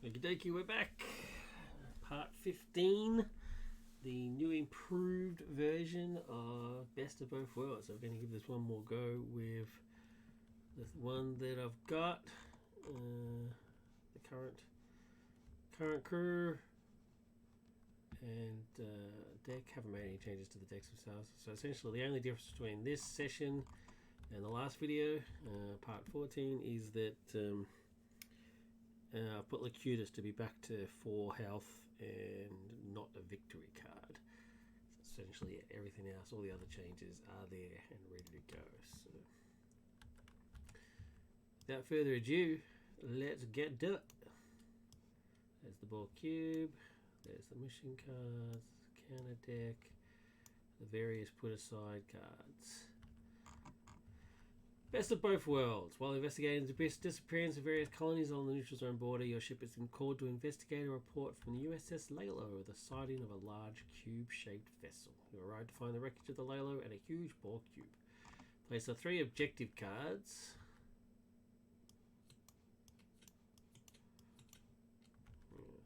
Okie dokie, we're back. Part 15. The new improved version of Best of Both Worlds. So we're going to give this one more go with the one that I've got. The current crew and deck. Haven't made any changes to the decks themselves. So essentially the only difference between this session and the last video, part 14, is that I've put Locutus to be back to 4 health and not a victory card. So essentially everything else, all the other changes are there and ready to go. So without further ado, let's get to it. There's the Borg Cube, there's the mission cards, counter deck, the various put aside cards. Best of Both Worlds. While investigating the disappearance of various colonies on the neutral zone border, your ship has been called to investigate a report from the USS Lalo of the sighting of a large cube-shaped vessel. You arrive to find the wreckage of the Lalo and a huge Borg Cube. Place the 3 objective cards.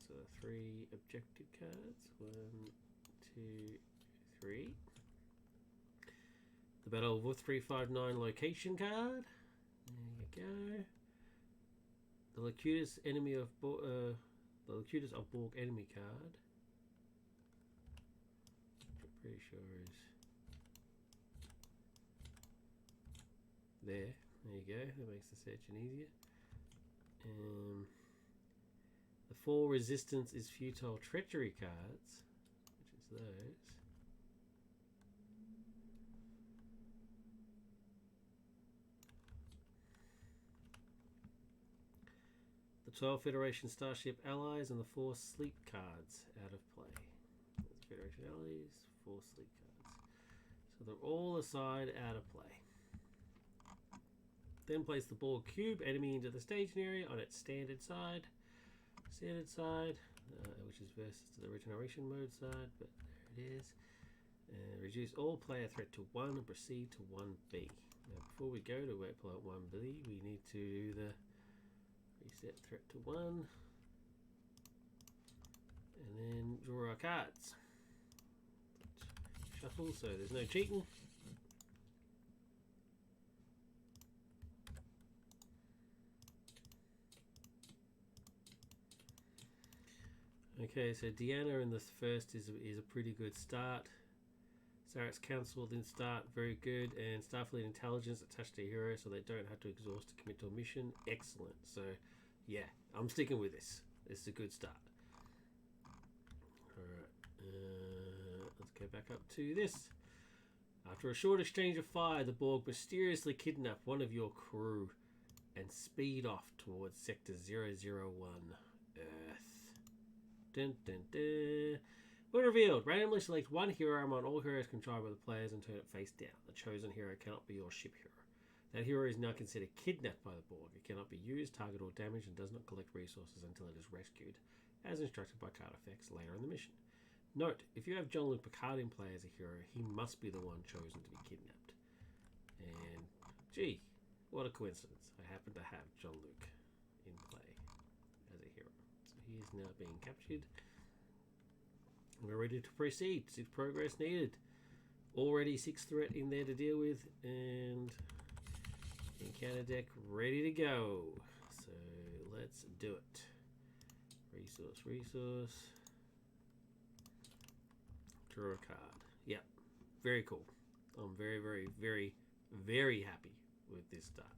So 3 objective cards. 1, 2, 3. The Battle of 359 location card. There you go. The Locutus enemy of the Locutus of Borg enemy card. Which I'm pretty sure is there. There you go. That makes the searching easier. The 4 resistance is futile treachery cards, which is those. The 12 Federation Starship Allies and the 4 Sleep cards out of play. There's Federation Allies, 4 Sleep cards. So they're all aside out of play. Then place the Borg Cube enemy into the staging area on its standard side. Which is versus to the regeneration mode side, but there it is. Reduce all player threat to 1 and proceed to 1B. Now before we go to waypoint 1B, we need to do the reset threat to 1 and then draw our cards. Shuffle, so there's no cheating. Okay, so Deanna in the first is a pretty good start. Sarek's Council didn't start very good, and Starfleet Intelligence attached to a hero so they don't have to exhaust to commit to a mission. Excellent. So yeah, I'm sticking with this. This is a good start. Alright, let's go back up to this. After a short exchange of fire, the Borg mysteriously kidnap one of your crew and speed off towards Sector 001, Earth. Dun, dun, dun. When revealed, randomly select one hero among all heroes controlled by the players and turn it face down. The chosen hero cannot be your ship hero. That hero is now considered kidnapped by the Borg. It cannot be used, targeted, or damaged, and does not collect resources until it is rescued, as instructed by card effects later in the mission. Note, if you have Jean-Luc Picard in play as a hero, he must be the one chosen to be kidnapped. And, gee, what a coincidence. I happen to have Jean-Luc in play as a hero. So he is now being captured. We're ready to proceed. 6 progress needed. Already 6 threat in there to deal with, and encounter deck ready to go. So let's do it. Resource. Draw a card. Yep. Very cool. I'm very happy with this start.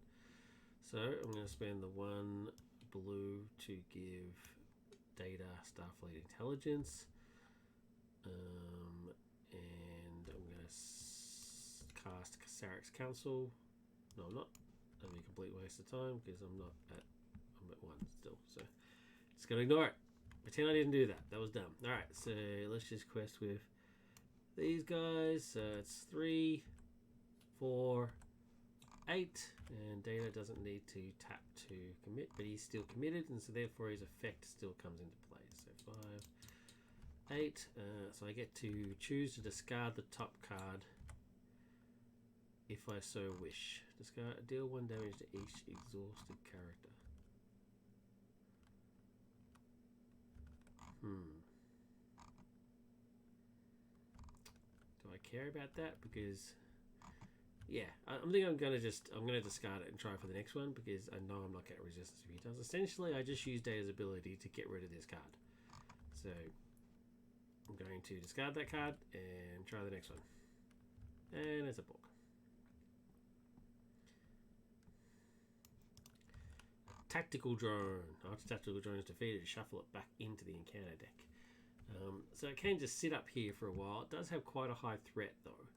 So I'm going to spend the 1 blue to give Data Starfleet Intelligence. And I'm going to cast Sarek's Council. No, I'm not. That'd be a complete waste of time because I'm at 1 still. So just gonna ignore it. Pretend I didn't do that. That was dumb. Alright, so let's just quest with these guys. So it's 3, 4, 8, and Data doesn't need to tap to commit, but he's still committed, and so therefore his effect still comes into play. So 5, 8. So I get to choose to discard the top card if I so wish. Discard, deal 1 damage to each exhausted character. Do I care about that? Because yeah, I think I'm gonna discard it and try for the next one because I know I'm not getting resistance if he does. Essentially, I just use Data's ability to get rid of this card. So I'm going to discard that card and try the next one. And it's a Borg. Tactical drone. After tactical drone is defeated, shuffle it back into the encounter deck. So it can just sit up here for a while. It does have quite a high threat though.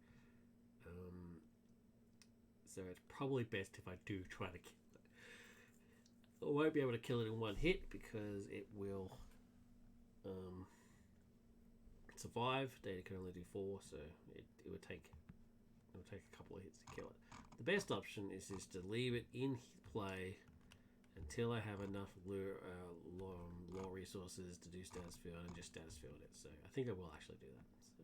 So it's probably best if I do try to kill it. I won't be able to kill it in one hit because it will survive. Data can only do 4, so it would take a couple of hits to kill it. The best option is just to leave it in play until I have enough law resources to do status field and just status field it. So I think I will actually do that. So.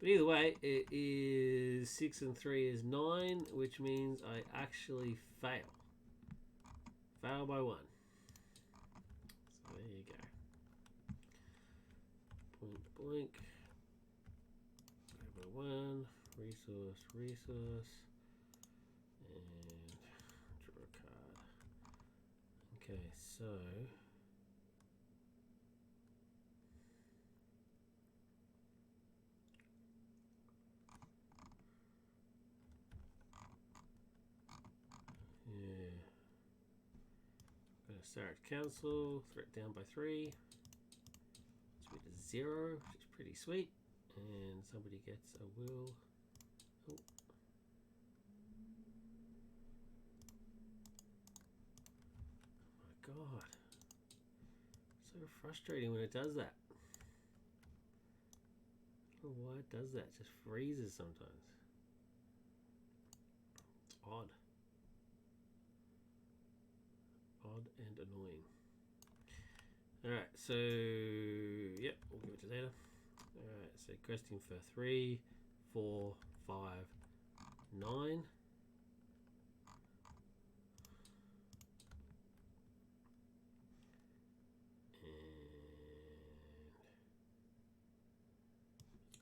But either way, it is 6 and 3 is 9, which means I actually fail. Fail by 1. So there you go. Boink, boink. Fail by 1. Resource. And draw a card. Okay, so yeah, I'm gonna start cancel, threat down by 3. Let's be to 0, which is pretty sweet, and somebody gets a will. Oh. God, so frustrating when it does that. I don't know why it does that. It just freezes sometimes. It's odd. Odd and annoying. Alright, so yep, we'll give it to Data. Alright, so questing for 3, 4, 5, 9.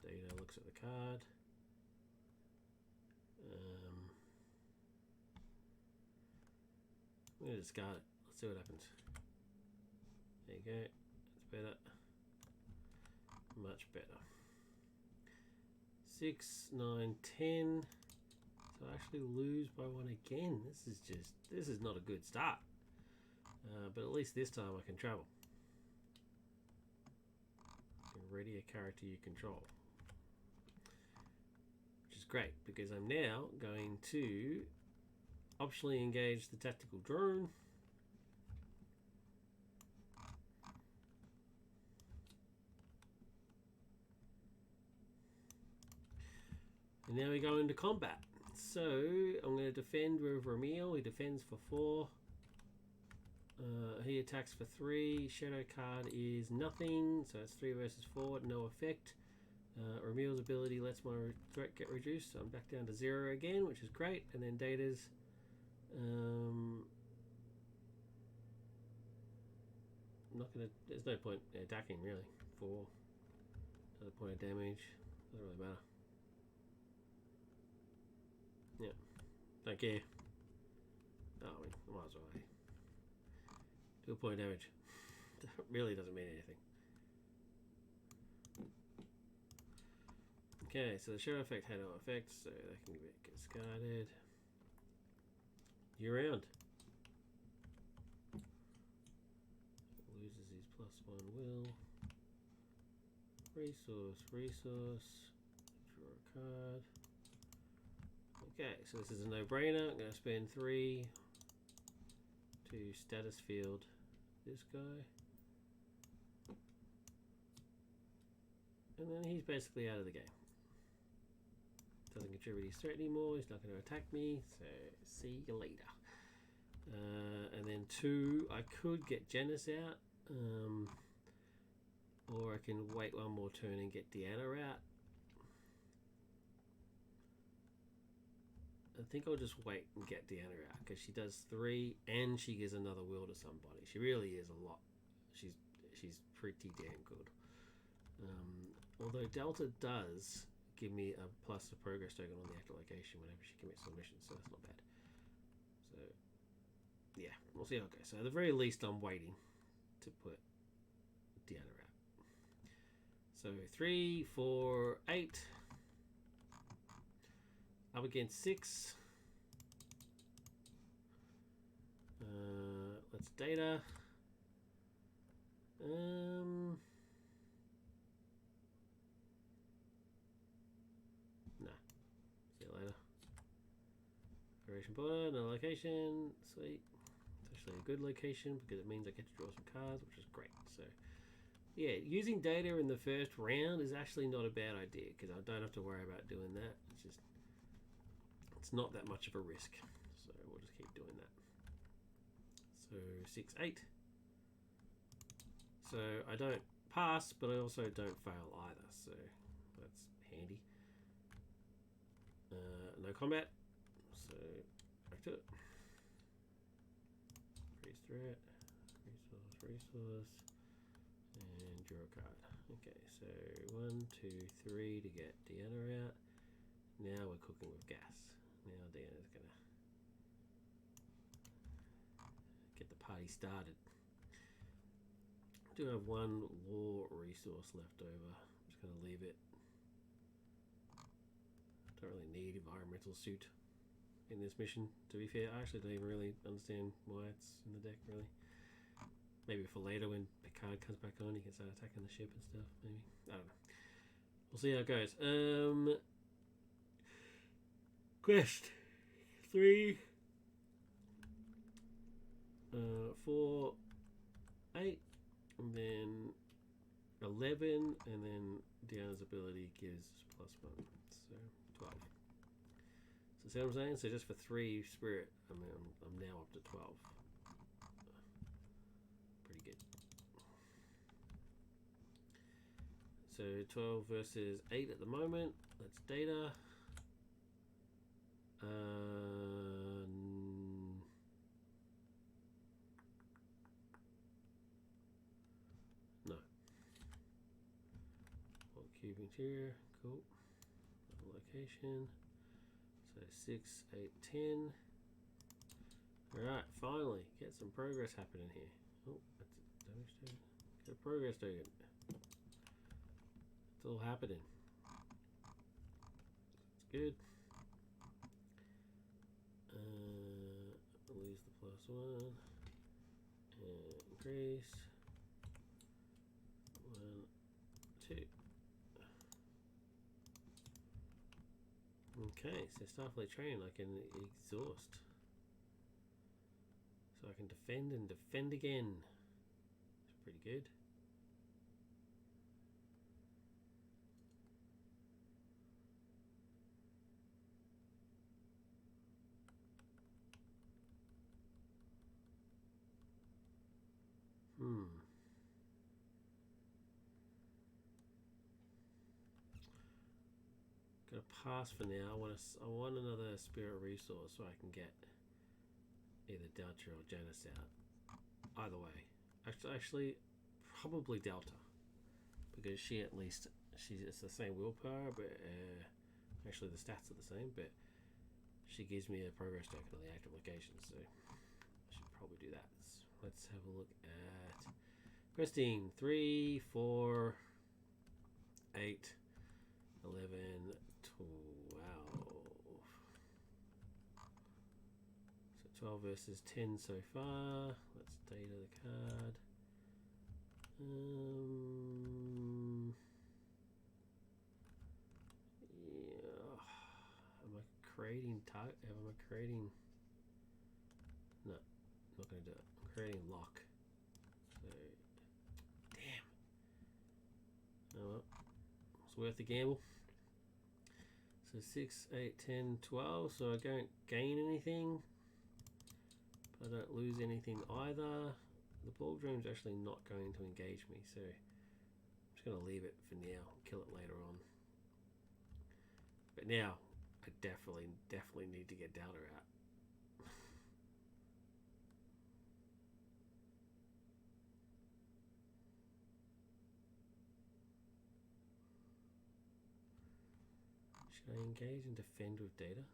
Data looks at the card. I'm going to discard it. Let's see what happens. There you go. That's better. Much better. 6, 9, 10. So I actually lose by 1 again. This is not a good start. But at least this time I can travel. Ready a character you control. Which is great because I'm now going to optionally engage the tactical drone. And now we go into combat. So I'm going to defend with Ramil. He defends for 4. He attacks for 3. Shadow card is nothing, so it's 3 versus 4, no effect. Ramil's ability lets my threat get reduced, so I'm back down to 0 again, which is great. And then Data's there's no point attacking really. 4, another point of damage, doesn't really matter. Yeah, don't care. Oh, I mean, I might as well. Do a point of damage. Really doesn't mean anything. Okay, so the shadow effect had no effect, so that can get discarded. You're round. Loses his +1 will. Resource. Draw a card. Okay, so this is a no-brainer. I'm going to spend 3 to status field this guy. And then he's basically out of the game. Doesn't contribute his threat anymore. He's not going to attack me. So see you later. And then 2, I could get Janice out. Or I can wait one more turn and get Deanna out. I think I'll just wait and get Deanna out because she does 3 and she gives another will to somebody. She really is a lot. she's pretty damn good. Although Delta does give me a plus a progress token on the active location whenever she commits to a mission, so that's not bad. So yeah, we'll see how it goes. So at the very least, I'm waiting to put Deanna out. So 3, 4, 8 up against 6. Let's data. Nah. See you later. Operation border, no location. Sweet. It's actually a good location because it means I get to draw some cards, which is great. So yeah, using data in the first round is actually not a bad idea because I don't have to worry about doing that. It's not that much of a risk. So we'll just keep doing that. So 6, 8. So I don't pass, but I also don't fail either. So that's handy. No combat. So back to it. Freeze threat. Resource. And draw a card. Okay, so 1, 2, 3 to get Deanna out. Now we're cooking with gas. Now Deanna's gonna get the party started. I do have 1 law resource left over. I'm just gonna leave it. Don't really need environmental suit in this mission, to be fair. I actually don't even really understand why it's in the deck, really. Maybe for later when Picard comes back on, he can start attacking the ship and stuff, maybe. I don't know. We'll see how it goes. Quest 3, 4, 8, and then 11, and then Deanna's ability gives +1, so 12. So see what I'm saying? So just for 3 spirit, I'm now up to 12. Pretty good. So 12 versus 8 at the moment. Let's data. No. Borg Cube interior, cool. Location. So 6, 8, 10. Alright, finally get some progress happening here. Oh, that's a damage token. Get a progress token. It's all happening. It's good. Lose the +1 and increase 1, 2. Okay, so Starfleet training I can exhaust, so I can defend and defend again. It's pretty good. Gonna pass for now. I want another spirit resource so I can get either Delta or Janice out. Either way, actually, probably Delta, because she at least it's the same willpower, but actually the stats are the same, but she gives me a progress token on the active location, so I should probably do that. Let's have a look at questing. 3, 4, 8, 11, 12. So 12 versus 10 so far. Let's data the card. Yeah. Am I creating am I creating? No, I'm not going to do it. I'm creating lock. So, damn. Oh well, it's worth the gamble. So 6, 8, 10, 12. So I don't gain anything, but I don't lose anything either. The Borg drone's actually not going to engage me, so I'm just going to leave it for now, kill it later on. But now, I definitely need to get Delta out. Should I engage and defend with data?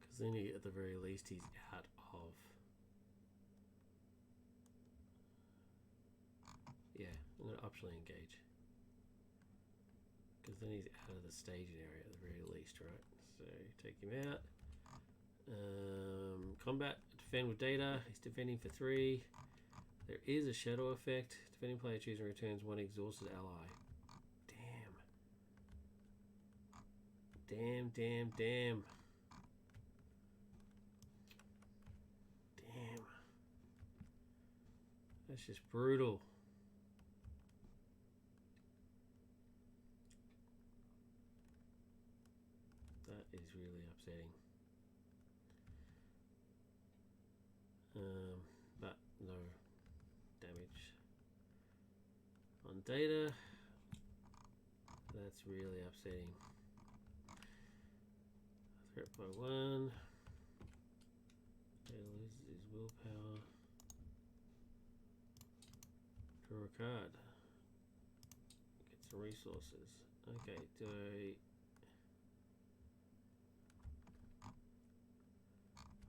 Because then at the very least he's out of... Yeah, I'm going to optionally engage. Because then he's out of the staging area at the very least, right? So take him out. Combat, defend with data. He's defending for 3. There is a shadow effect. Defending player chooses and returns 1 exhausted ally. Damn. Damn. That's just brutal. That is really upsetting. But no damage on data. That's really upsetting. Threat by 1. Data loses his willpower. Draw a card. Get some resources. Okay, do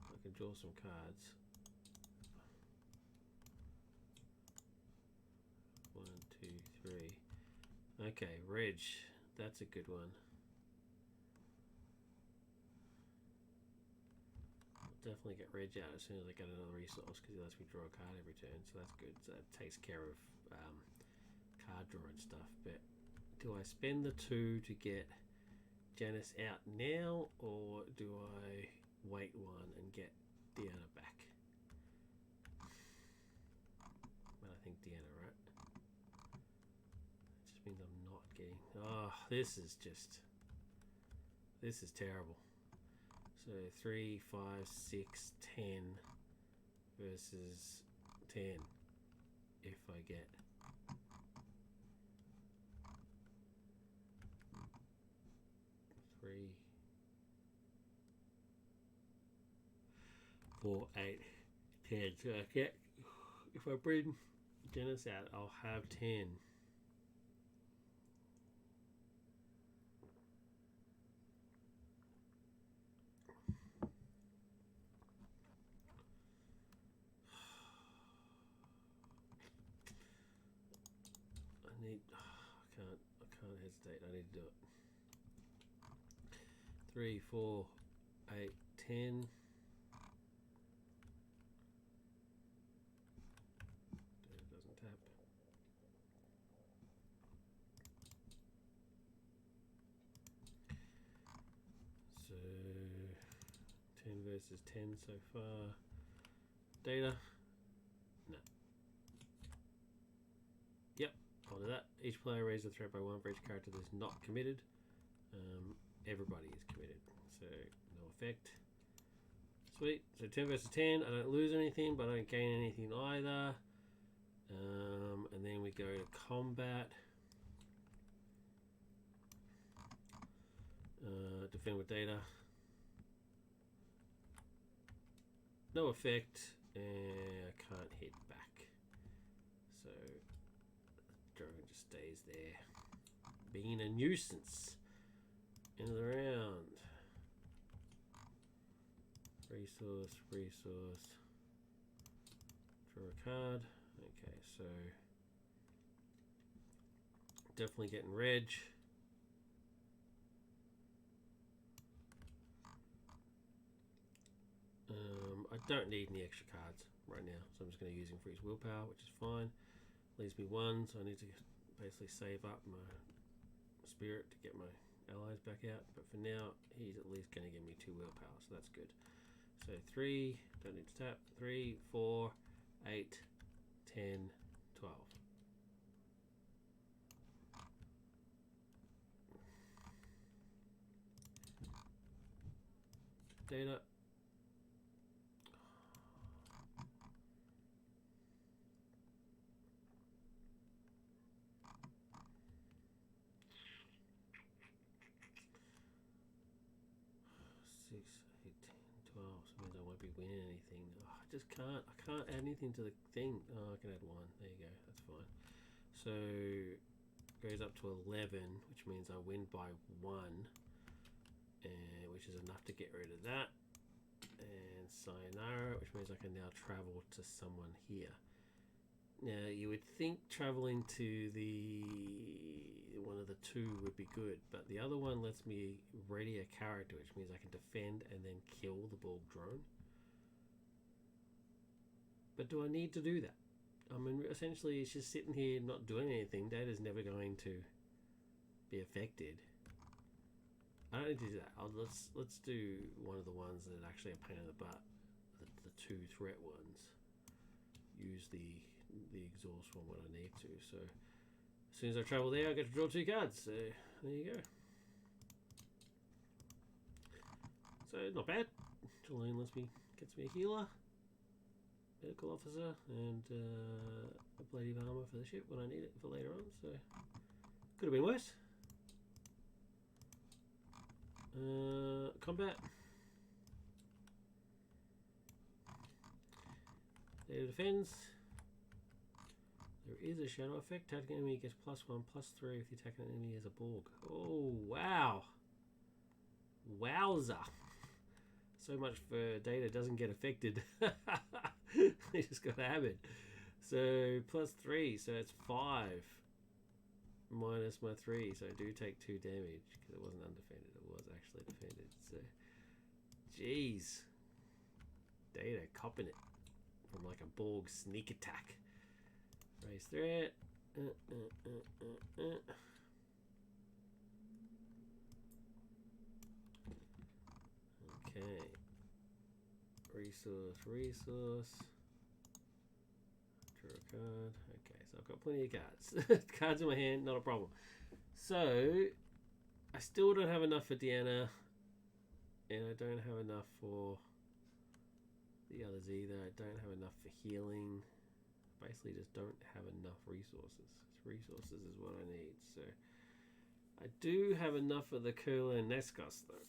I can draw some cards. 1, 2, 3. Okay, Reg. That's a good one. I'll definitely get Reg out as soon as I get another resource because he lets me draw a card every turn, so that's good. So that takes care of card drawing stuff. But do I spend the 2 to get Janice out now, or do I wait 1 and get Deanna back? Well, I think Deanna, right? It just means I'm not getting... Oh, this is terrible. So 3, 5, 6, 10 versus 10 if I get... 3, 4, 8, 10. So I get, if I bring Janice out, I'll have 10. I can't hesitate. I need to do it. 3, 4, 8, 10. It doesn't tap. So 10 versus 10 so far. Data. No. Yep. I'll do that. Each player raises the threat by 1 for each character that is not committed. Everybody is committed, so no effect. Sweet. So 10 versus 10. I don't lose anything, but I don't gain anything either. And then we go to combat. Defend with data. No effect, and I can't hit back. So the dragon just stays there, being a nuisance. End of the round. Resource. Draw a card. Okay, so definitely getting Reg. I don't need any extra cards right now, so I'm just going to use him for his willpower, which is fine. Leaves me 1, so I need to basically save up my spirit to get my allies back out, but for now he's at least going to give me 2 willpower, so that's good. So 3, don't need to tap. 3, 4, 8, 10, 12. Data. Six, 8, 10, 12. means I won't be winning anything. Oh, I just can't. I can't add anything to the thing. Oh, I can add 1. There you go. That's fine. So it goes up to 11, which means I win by 1, and which is enough to get rid of that. And sayonara, which means I can now travel to someone here. Now you would think traveling to the one of the 2 would be good, but the other one lets me ready a character, which means I can defend and then kill the Borg drone. But do I need to do that? I mean, essentially it's just sitting here not doing anything. Data's never going to be affected. I don't need to do that. Let's do one of the ones that are actually a pain in the butt. The 2 threat ones. Use the exhaust one when I need to. So as soon as I travel there, I get to draw 2 cards. So there you go. So not bad. Jolene gets me a healer, medical officer, and a blade of armor for the ship when I need it for later on. So could have been worse. Combat. Data defends. There is a shadow effect. Attacking enemy gets +1/+3 if the attacking enemy is a Borg. Oh wow! Wowza! So much for Data doesn't get affected. They just got to have it. So +3, so it's 5 minus my 3. So I do take 2 damage because it wasn't undefended. It was actually defended. So, jeez, Data copping it from like a Borg sneak attack. Raise threat. Okay. Resource. Draw a card. Okay, so I've got plenty of cards. Cards in my hand, not a problem. So, I still don't have enough for Deanna. And I don't have enough for the others either. I don't have enough for healing. Basically just don't have enough resources. Resources is what I need. So I do have enough for the Curler and Neskos though.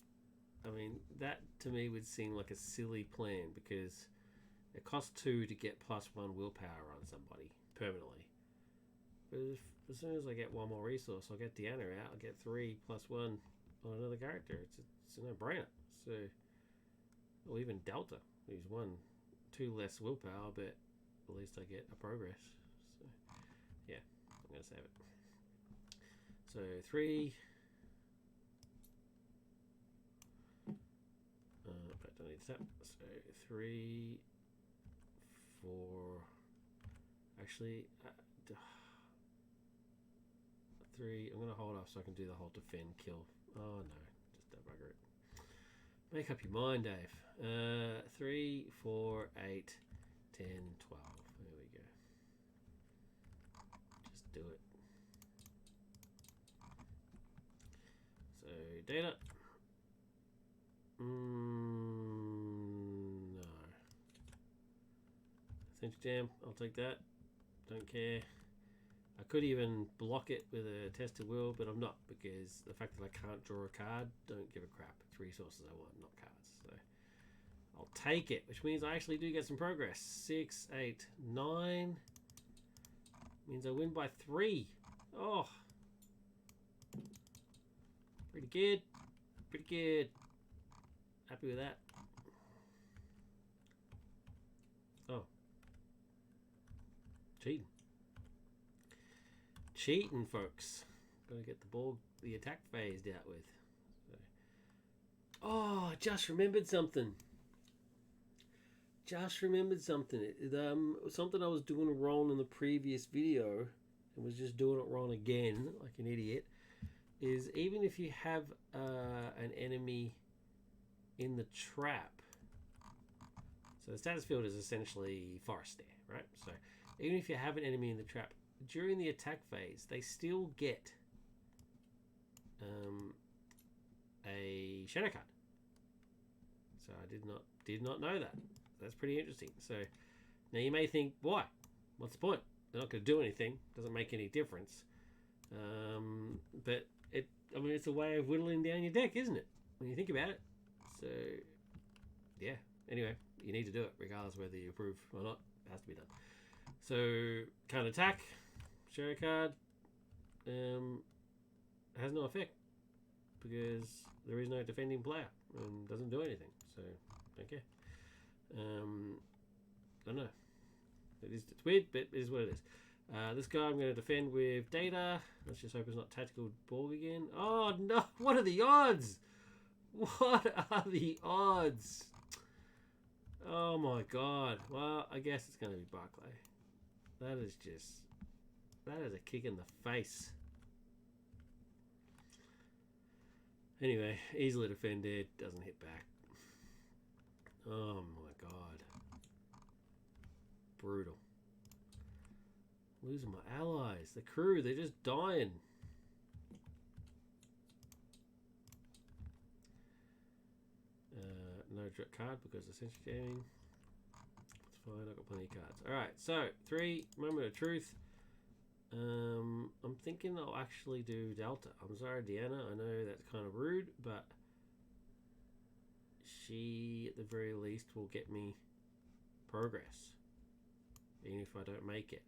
I mean, that to me would seem like a silly plan because it costs 2 to get +1 willpower on somebody permanently. But as soon as I get 1 more resource, I'll get Deanna out. I'll get 3 +1 on another character. It's a no-brainer. So, or even Delta, who's 2 less willpower, but at least I get a progress. So, yeah, I'm going to save it. So, 3. But I don't need that. So, 3, 4. Actually, 3. I'm going to hold off so I can do the whole defend kill. Oh, no. Just debugger it. Make up your mind, Dave. 3, 4, 8, 10, 12. There we go. Just do it. So, Data. No. Essential Jam. I'll take that. Don't care. I could even block it with a test of will, but I'm not, because the fact that I can't draw a card, don't give a crap. It's resources I want, not cards. So I'll take it, which means I actually do get some progress. 6, 8, 9. Means I win by 3. Oh. Pretty good. Pretty good. Happy with that. Oh. Cheating. Cheating, folks. Gotta get the attack phase dealt with. So. Oh, just remembered something. Something I was doing wrong in the previous video and was just doing it wrong again, like an idiot, is even if you have an enemy in the trap. So the status field is essentially forest there, right? So even if you have an enemy in the trap, during the attack phase, they still get a shadow card. So I did not know that. That's pretty interesting. So now you may think, why? What's the point? They're not going to do anything. Doesn't make any difference. But it's a way of whittling down your deck, isn't it? When you think about it. So yeah, anyway, you need to do it regardless whether you approve or not. It has to be done. So can't attack. Shadow card has no effect because there is no defending player and doesn't do anything. So don't care. I don't know. It's weird, but it is what it is. This guy I'm going to defend with data. Let's just hope it's not tactical Borg again. Oh no! What are the odds? What are the odds? Oh my god. Well, I guess it's going to be Barclay. That is a kick in the face. Anyway, easily defended, doesn't hit back. Oh my god. Brutal. Losing my allies. The crew, they're just dying. No card because essentially jamming. It's fine, I've got plenty of cards. Alright, so 3, moment of truth. I'm thinking I'll actually do Delta. I'm sorry, Deanna, I know that's kind of rude, but she at the very least will get me progress, even if I don't make it.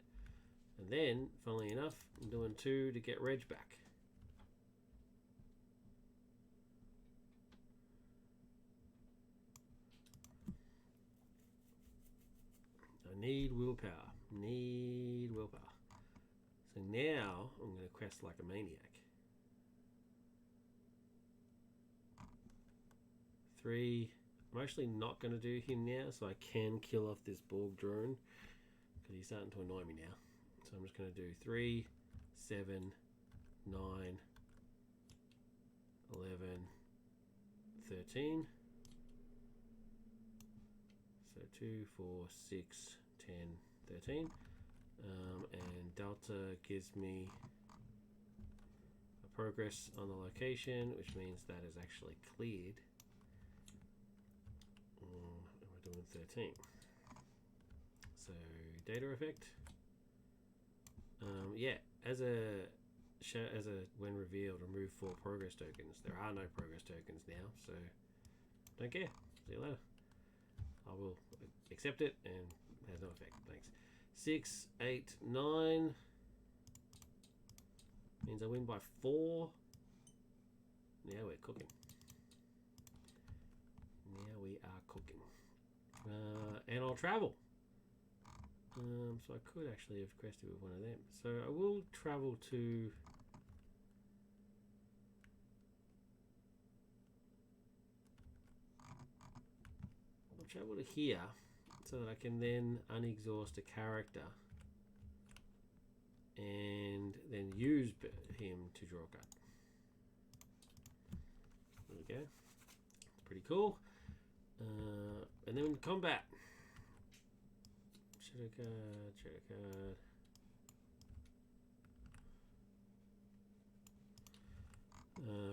And then, funnily enough, I'm doing 2 to get Reg back. I need willpower. Need willpower. So now I'm going to quest like a maniac. 3. I'm actually not going to do him now, so I can kill off this Borg drone because he's starting to annoy me now. So I'm just going to do 3, 7, 9, 11, 13. So 2, 4, 6, 10, 13. And Delta gives me a progress on the location, which means that is actually cleared. We're doing 13. So data effect. Yeah, as a when revealed, remove 4 progress tokens. There are no progress tokens now, so don't care. See you later. I will accept it and it has no effect. Thanks. 6, 8, 9 means I win by 4. Now we're cooking. Now we are cooking. And I'll travel. So I could actually have quested with one of them. So I will travel to... I'll travel to here so that I can then unexhaust a character and then use him to draw a card. There we go. It's pretty cool. And then combat. Shadow card, shadow card.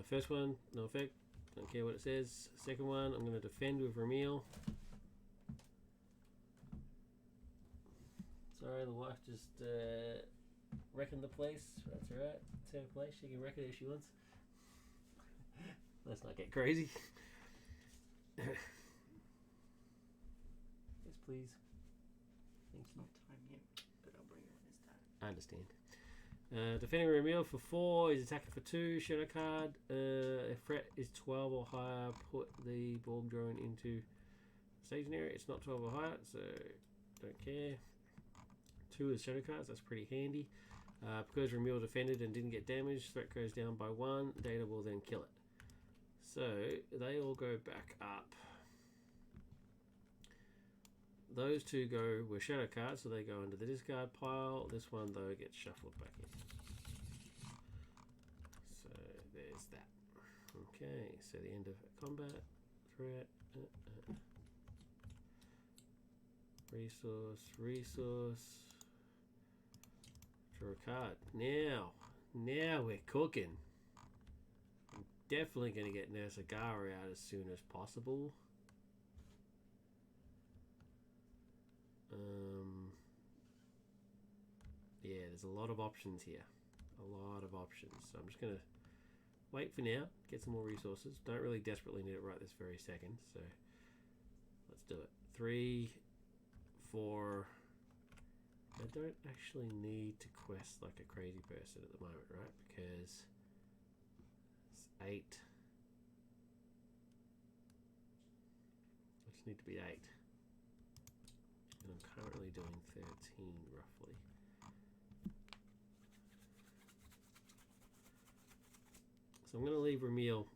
First one, no effect. Don't care what it says. Second one, I'm going to defend with Ramil. Sorry, the wife just wrecking the place. That's alright. It's her place. She can wreck it if she wants. Let's not get crazy. Yes, please. Thank you. I'll time him, but I'll bring him when it's time. I understand. Defending Ramil for 4, he's attacking for 2, shadow card. If threat is 12 or higher, put the Borg drone into staging area. It's not 12 or higher, so don't care. 2 is shadow cards, that's pretty handy. Because Ramil defended and didn't get damaged, threat goes down by 1, data will then kill it. So they all go back up. Those 2 were shadow cards, so they go into the discard pile. This one, though, gets shuffled back in. So there's that. Okay, so the end of combat. Threat. Resource. Draw a card. Now we're cooking. I'm definitely going to get Nursagara out as soon as possible. Yeah, there's a lot of options here. A lot of options. So I'm just going to wait for now, get some more resources. Don't really desperately need it right this very second. So Let's do it. 3, 4. I don't actually need to quest like a crazy person at the moment, right? Because it's 8. I just need to be 8. And I'm currently doing 13 roughly. So I'm going to leave Ramil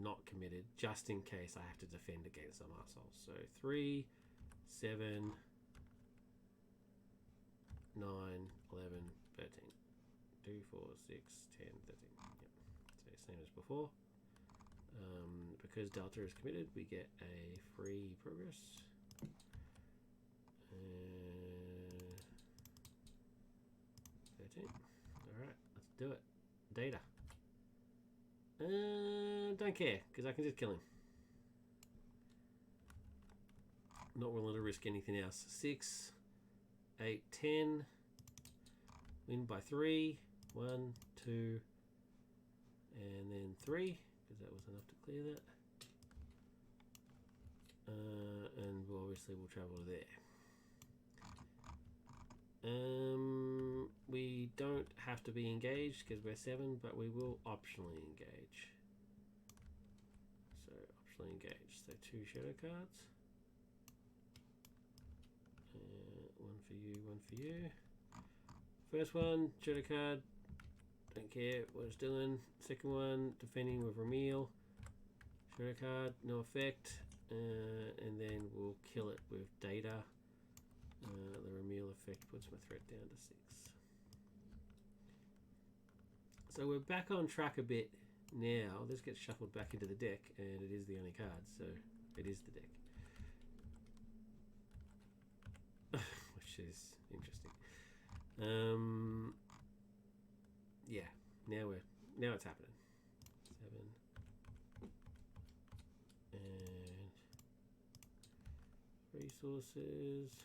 not committed just in case I have to defend against some assholes. So 3, 7, 9, 11, 13. 2, 4, 6, 10, 13. Yep. So same as before. Because Delta is committed, we get a free progress. 13. Alright, let's do it. Data. Don't care, because I can just kill him. Not willing to risk anything else. 6, 8, 10. Win by 3. 1, 2, and then 3, because that was enough to clear that. And obviously we'll travel to there. We don't have to be engaged because we're 7, but we will optionally engage. So optionally engage. So 2 shadow cards. 1 for you, 1 for you. First one, shadow card. Don't care what it's doing. Second one, defending with Ramil. Shadow card, no effect. And then we'll kill it with data. The Ramil effect puts my threat down to 6. So we're back on track a bit now. This gets shuffled back into the deck, and it is the only card, so it is the deck. Which is interesting. Yeah, now it's happening. 7 and resources.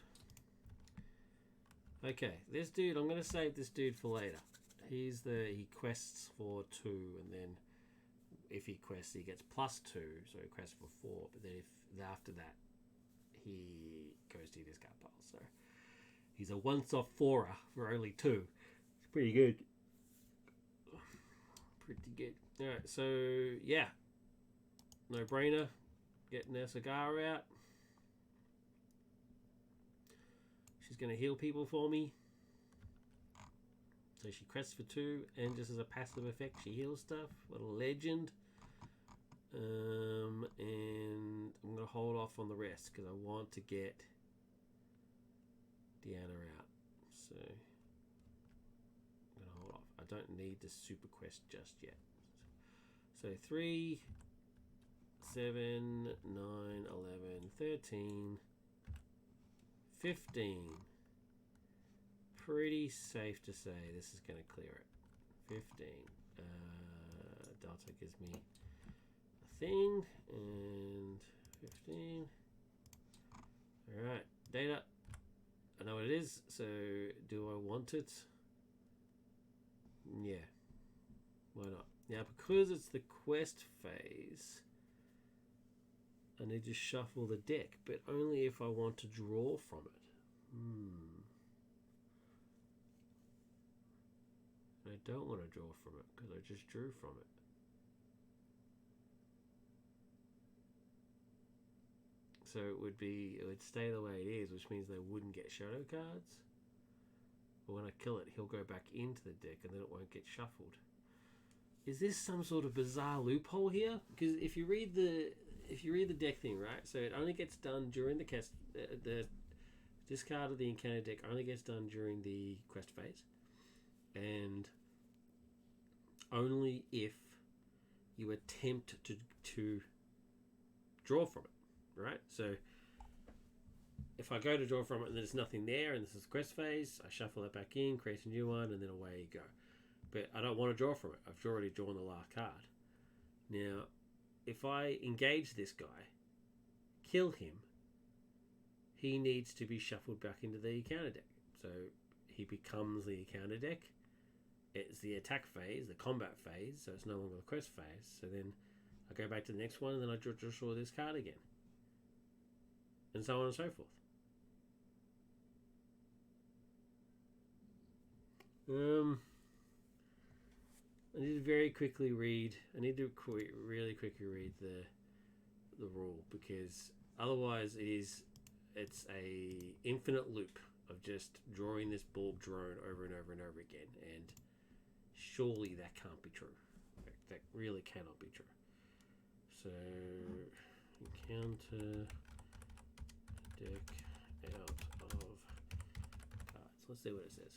Okay, this dude, I'm going to save this dude for later. He quests for 2, and then if he quests, he gets +2, so he quests for 4. But then if after that, he goes to your discard pile. So he's a once-off 4er for only 2. It's pretty good. Pretty good. All right, so yeah, no brainer. Getting our cigar out. She's going to heal people for me. So she quests for 2, and just as a passive effect, she heals stuff. What a legend. And I'm going to hold off on the rest because I want to get Deanna out. So I'm going to hold off. I don't need the super quest just yet. So 3, 7, 9, 11, 13, 15. Pretty safe to say this is going to clear it. 15. Delta gives me a thing. And 15. Alright. Data. I know what it is. So do I want it? Yeah. Why not? Now because it's the quest phase, I need to shuffle the deck, but only if I want to draw from it. I don't want to draw from it because I just drew from it. So it would stay the way it is, which means they wouldn't get shadow cards. But when I kill it, he'll go back into the deck and then it won't get shuffled. Is this some sort of bizarre loophole here? Because if you read the deck thing, right? So it only gets done during the discard of the encounter deck only gets done during the quest phase, and only if you attempt to draw from it, right? So if I go to draw from it and there's nothing there, and this is quest phase, I shuffle it back in, create a new one, and then away you go. But I don't want to draw from it. I've already drawn the last card. Now, if I engage this guy, kill him, he needs to be shuffled back into the counter deck. So he becomes the counter deck. It's the attack phase, the combat phase, so it's no longer the quest phase. So then I go back to the next one, and then I draw this card again. and so on and so forth. I need to very quickly read. I need to really quickly read the rule, because otherwise it's a infinite loop of just drawing this Borg drone over and over and over again, and surely that can't be true. That really cannot be true. So encounter deck out of cards. Let's see what it says.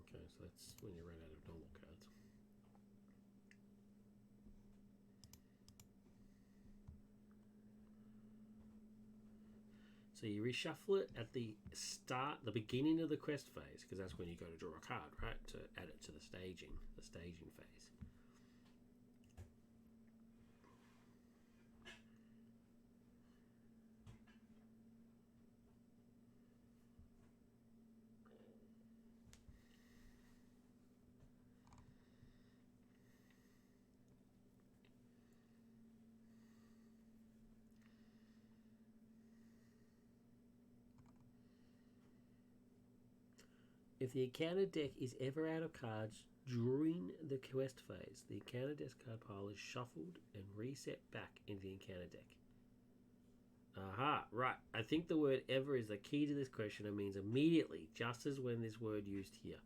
Okay, so that's when you run out of normal cards. So you reshuffle it at the beginning of the quest phase, because that's when you go to draw a card, right? To add it to the staging phase. If the encounter deck is ever out of cards during the quest phase, the encounter deck card pile is shuffled and reset back into the encounter deck. Aha, right. I think the word ever is the key to this question and means immediately, just as when this word used here.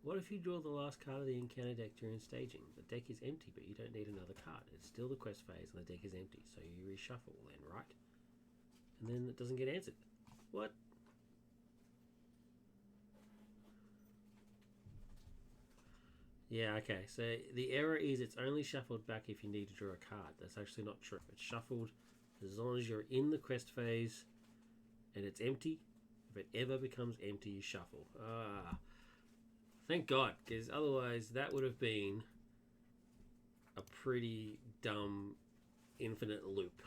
What if you draw the last card of the encounter deck during staging? The deck is empty, but you don't need another card. It's still the quest phase and the deck is empty, so you reshuffle then, right? And then it doesn't get answered. What? Yeah, okay. So the error is it's only shuffled back if you need to draw a card. That's actually not true. It's shuffled as long as you're in the quest phase and it's empty. If it ever becomes empty, you shuffle. Thank God, because otherwise that would have been a pretty dumb infinite loop.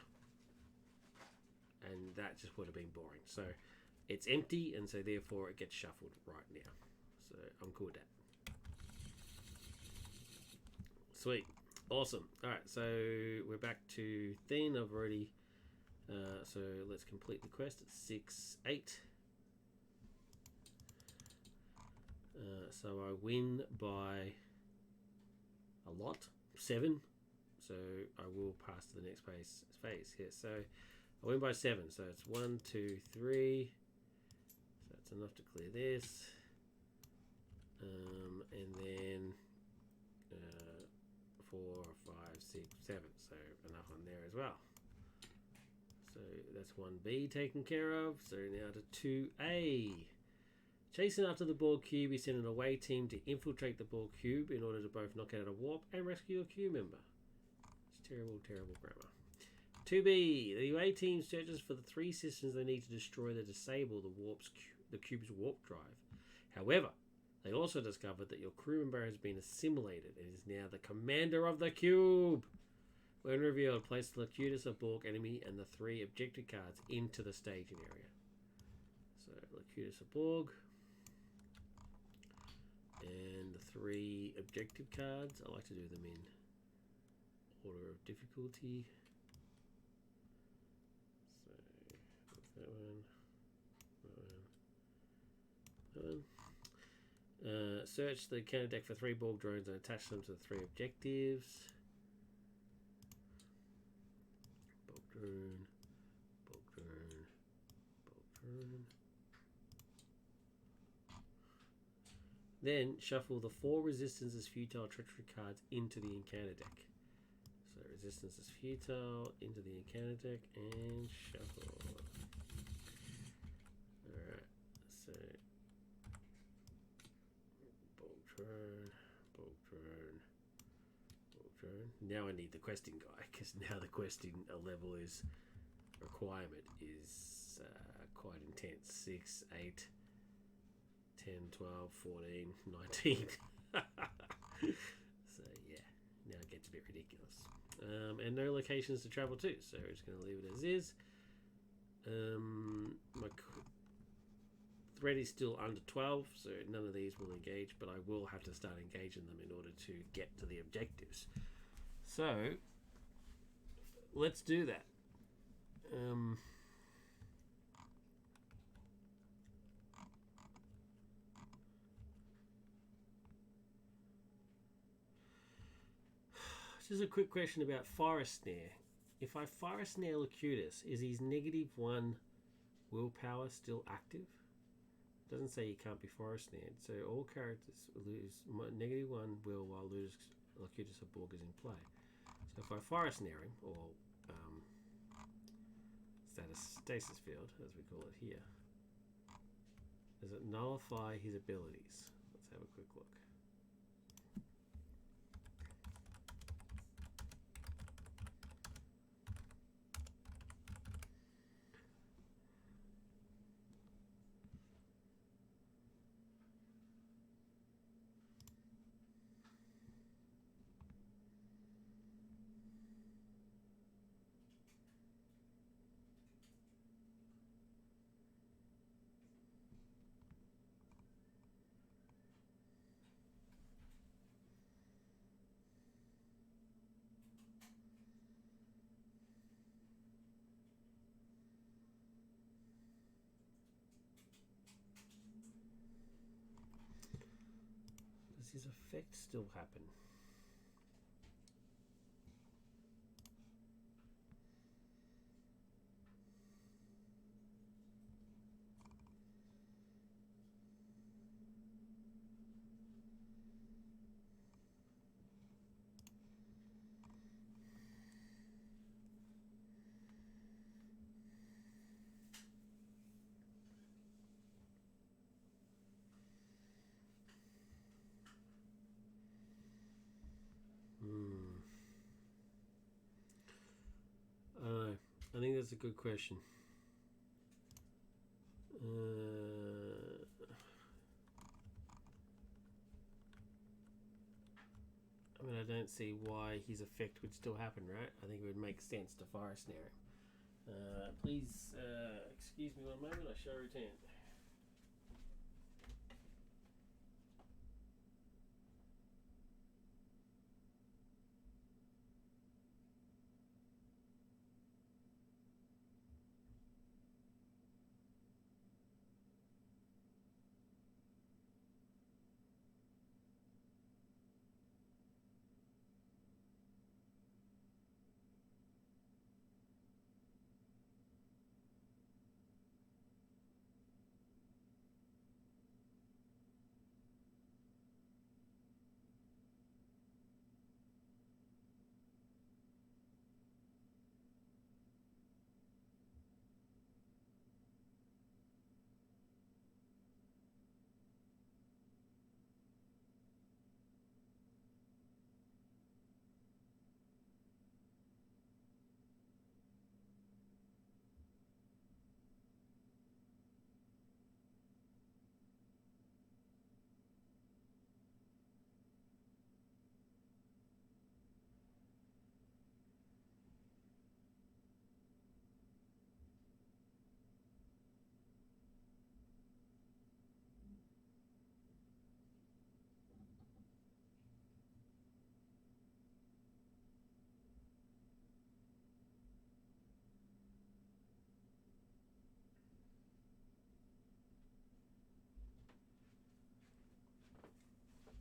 And that just would have been boring. So it's empty, and so therefore it gets shuffled right now. So I'm cool with that. Sweet. Awesome. Alright, so we're back to Thin. I've already... so let's complete the quest. It's 6-8. So I win by a lot, 7. So I will pass to the next phase here. So I win by 7. So it's 1, 2, 3. So that's enough to clear this. And then 4, 5, 6, 7. So enough on there as well. So that's 1B taken care of. So now to 2A. Chasing after the Borg Cube, you send an away team to infiltrate the Borg Cube in order to both knock out a warp and rescue your Cube member. It's terrible, terrible grammar. 2B. The away team searches for the 3 systems they need to destroy to disable the Cube's warp drive. However, they also discovered that your crew member has been assimilated and is now the commander of the Cube. When revealed, place the Locutus of Borg enemy and the 3 objective cards into the staging area. So, Locutus of Borg. And the 3 objective cards. I like to do them in order of difficulty. So that's that one. Search the counter deck for 3 Borg drones and attach them to the 3 objectives. Borg drone, Borg drone, Borg drone. Then shuffle the 4 Resistance is Futile Treachery cards into the encounter deck. So Resistance is Futile into the encounter deck and shuffle. So Borg drone, Borg drone, Borg drone. Now I need the questing guy, because now the questing level is requirement is quite intense. 6, 8, 10, 12, 14, 19. So yeah, now it gets a bit ridiculous. And no locations to travel to, so we're just going to leave it as is. My threat is still under 12, so none of these will engage, but I will have to start engaging them in order to get to the objectives. So let's do that. Just a quick question about fire snare. If I fire snare Locutus, is his -1 willpower still active? It doesn't say he can't be fire snared, so all characters lose -1 will while Locutus of Borg is in play. So if I fire snare him, or stasis field, as we call it here, does it nullify his abilities? Let's have a quick look. Does his effect still happen? I think that's a good question. I mean, I don't see why his effect would still happen, right? I think it would make sense to fire snare him. Please excuse me one moment, I shall return.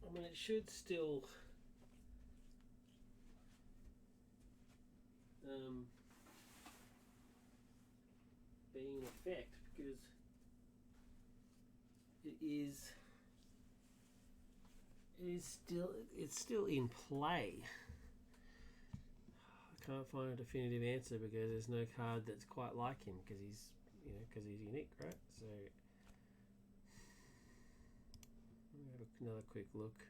I mean, it should still be in effect, because it's still in play. I can't find a definitive answer because there's no card that's quite like him, because he's unique, right? So Another quick look.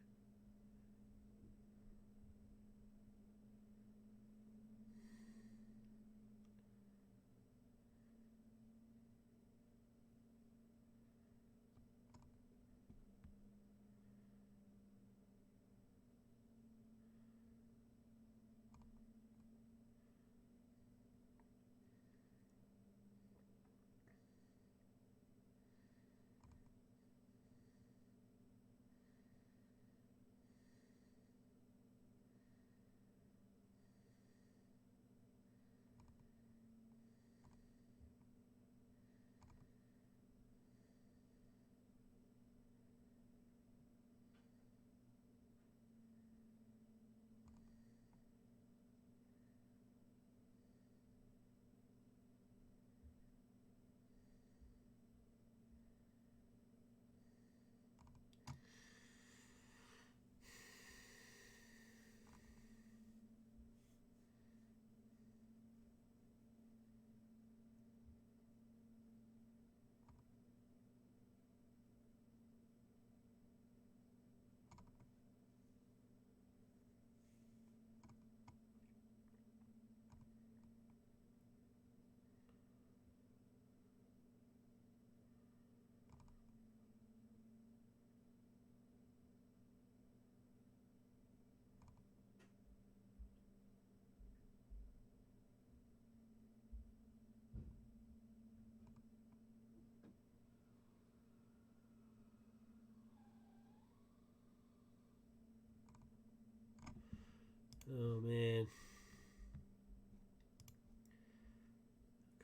Oh man.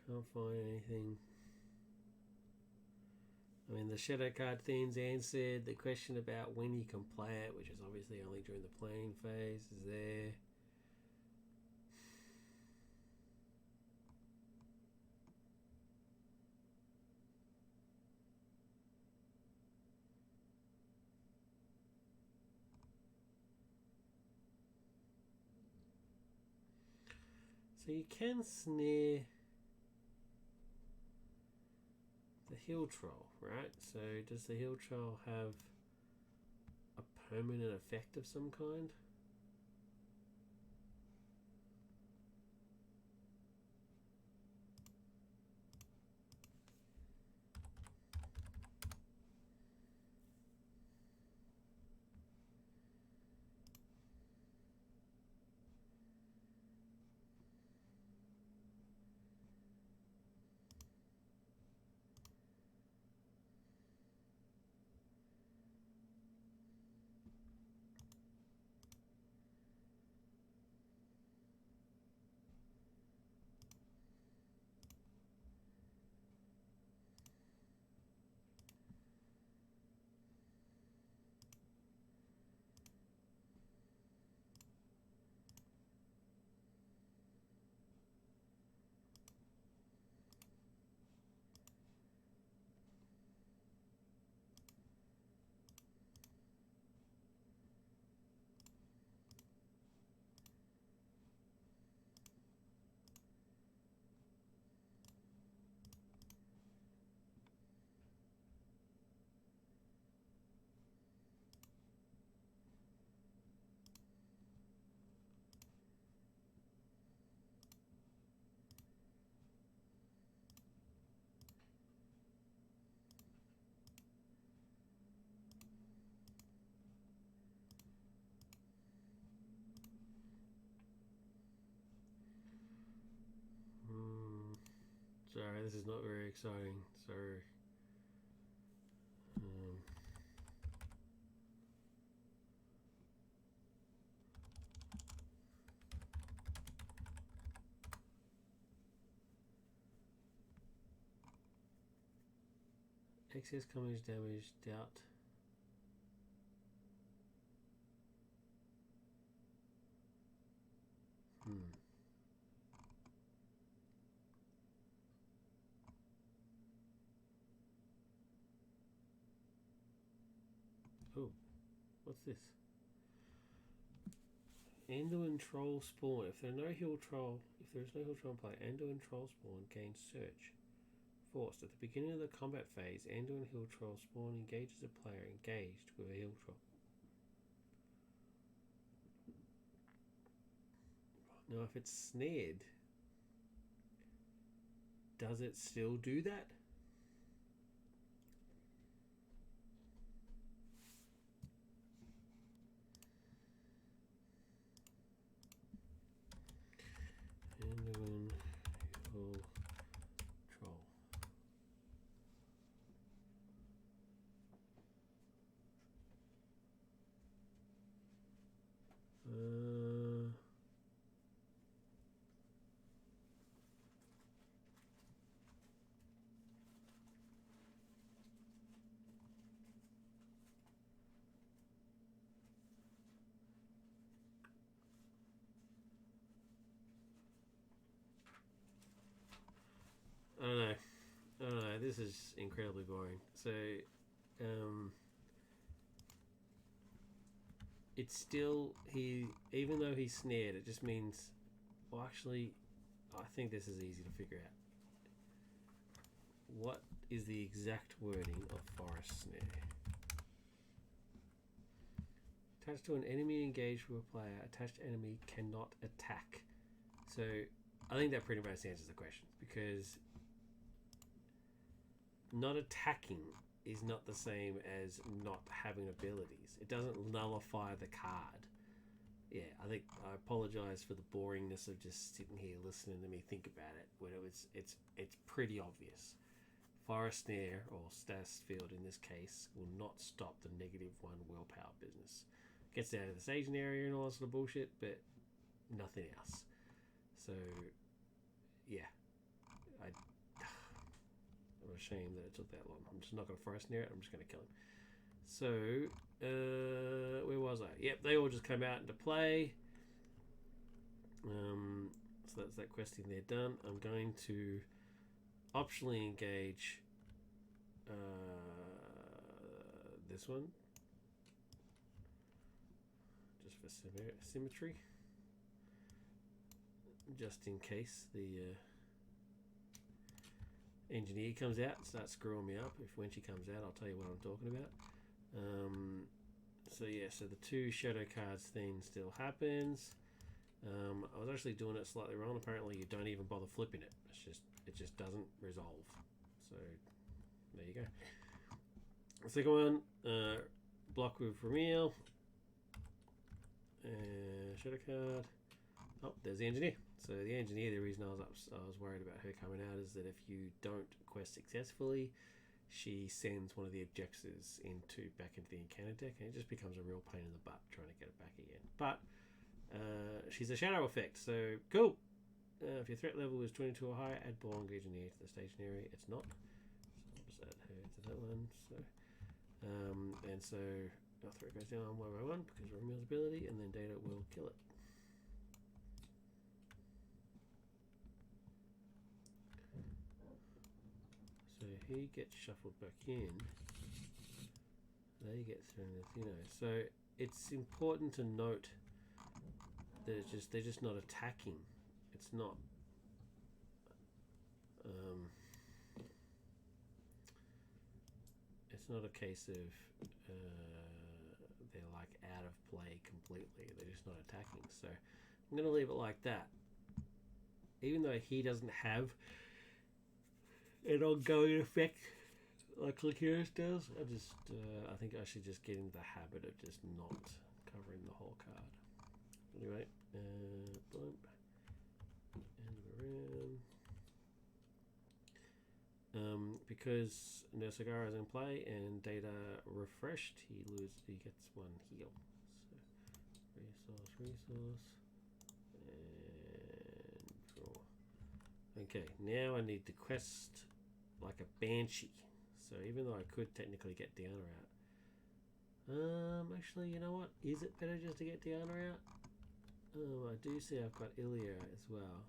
Can't find anything. I mean, the shadow card thing's answered. The question about when you can play it, which is obviously only during the planning phase, is there. So you can snare the hill troll, right? So does the hill troll have a permanent effect of some kind? Sorry, this is not very exciting. Sorry. Excess coverage damage, doubt. Oh, what's this? Anduin Troll Spawn. If there is no hill troll in play, Anduin Troll Spawn gains search Forced. At the beginning of the combat phase, Ender and Hill Troll spawn engages a player engaged with a Hill Troll. Now, if it's snared, does it still do that? Ender and Hill Troll. I don't know. This is incredibly boring. So, it's still even though he's snared, it just means. Well, actually, I think this is easy to figure out. What is the exact wording of forest snare? Attached to an enemy engaged with a player, attached enemy cannot attack. So, I think that pretty much answers the question, because not attacking is not the same as not having abilities. It doesn't nullify the card. Yeah, I apologize for the boringness of just sitting here listening to me think about it when it's pretty obvious. Forest Snare, or Status Field in this case, will not stop the -1 willpower business. Gets down to the staging area and all that sort of bullshit, but nothing else. So, yeah. I'm ashamed that it took that long. I'm just not going to Forest Snare it, I'm just going to kill him. So, where was I? Yep, they all just come out into play. So that's that question there done. I'm going to optionally engage this one, just for symmetry, just in case the engineer comes out and starts screwing me up. When she comes out, I'll tell you what I'm talking about. So yeah, so the 2 shadow cards thing still happens. I was actually doing it slightly wrong. Apparently you don't even bother flipping it. It just doesn't resolve. So there you go. The second one, block with Ramil. Shadow card. Oh, there's the engineer. So the engineer, the reason I was worried about her coming out is that if you don't quest successfully, she sends one of the objectives back into the encounter deck, and it just becomes a real pain in the butt trying to get it back again. But she's a shadow effect, so cool. If your threat level is 22 or higher, add Borg engineer to the station area. It's not, so I'll just add her to that one. So and so our threat goes down 1 by 1 because of Ramil's ability, and then Data will kill it. So he gets shuffled back in. They get thrown in. So it's important to note that they're just not attacking. It's not. It's not a case of they're like out of play completely. They're just not attacking. So I'm going to leave it like that. Even though he doesn't have an ongoing effect like Lycaris does, I think I should just get into the habit of just not covering the whole card. Anyway, boom, and around. Because Nursagara is in play and Data refreshed, he gets 1 heal. So resource, and draw. Okay, now I need to quest like a Banshee. So even though I could technically get Diana out, actually, you know what? Is it better just to get Diana out? I do see I've got Ilya as well.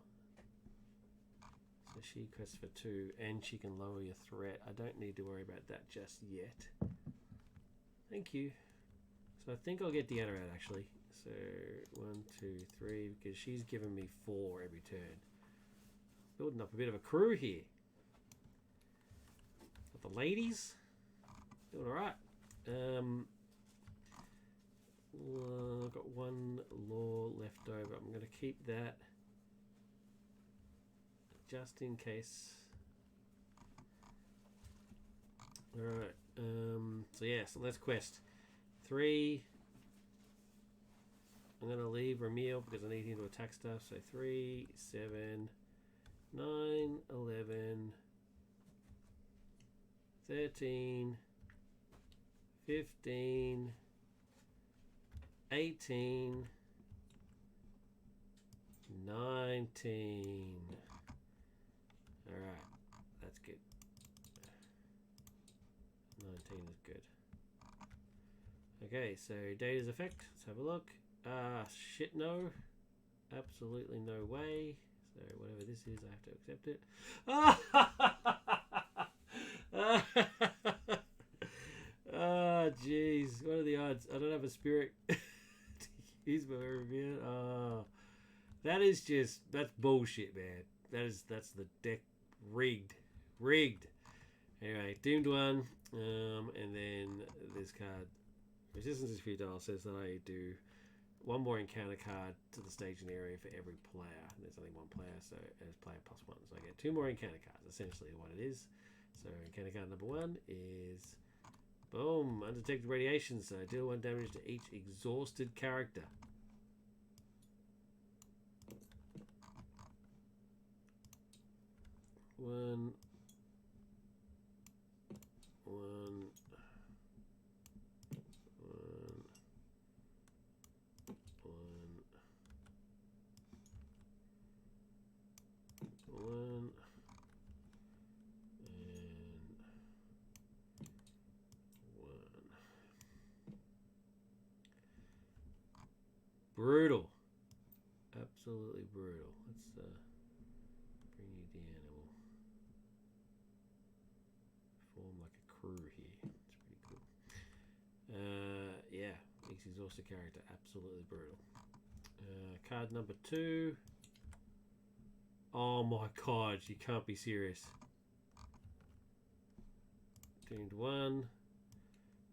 So she quests for 2, and she can lower your threat. I don't need to worry about that just yet. Thank you. So I think I'll get Diana out actually. So 1, 2, 3, because she's given me 4 every turn. Building up a bit of a crew here. The ladies doing all right. I've got one law left over. I'm going to keep that just in case. All right. So yeah. So let's quest 3. I'm going to leave Ramil because I need him to attack stuff. So 3, 7, 9, 11, 13, 15, 18, 19. All right, that's good. 19 is good. Okay, so data's effect. Let's have a look. Shit, no. Absolutely no way. So whatever this is, I have to accept it. Oh, jeez. What are the odds? I don't have a spirit to use my review. Oh, that is just, that's bullshit, man. That's the deck rigged. Anyway, doomed 1. And then this card, resistance is futile, says that I do 1 more encounter card to the staging area for every player. There's only 1 player, so as player +1. So I get 2 more encounter cards, essentially what it is. So encounter card number 1 is, boom, undetected radiation. So deal 1 damage to each exhausted character. One. Brutal. Absolutely brutal. Let's bring you down and we'll form like a crew here. It's pretty cool. Yeah, each exhausted character. Absolutely brutal. Card number 2. Oh my god, you can't be serious. Doomed 1.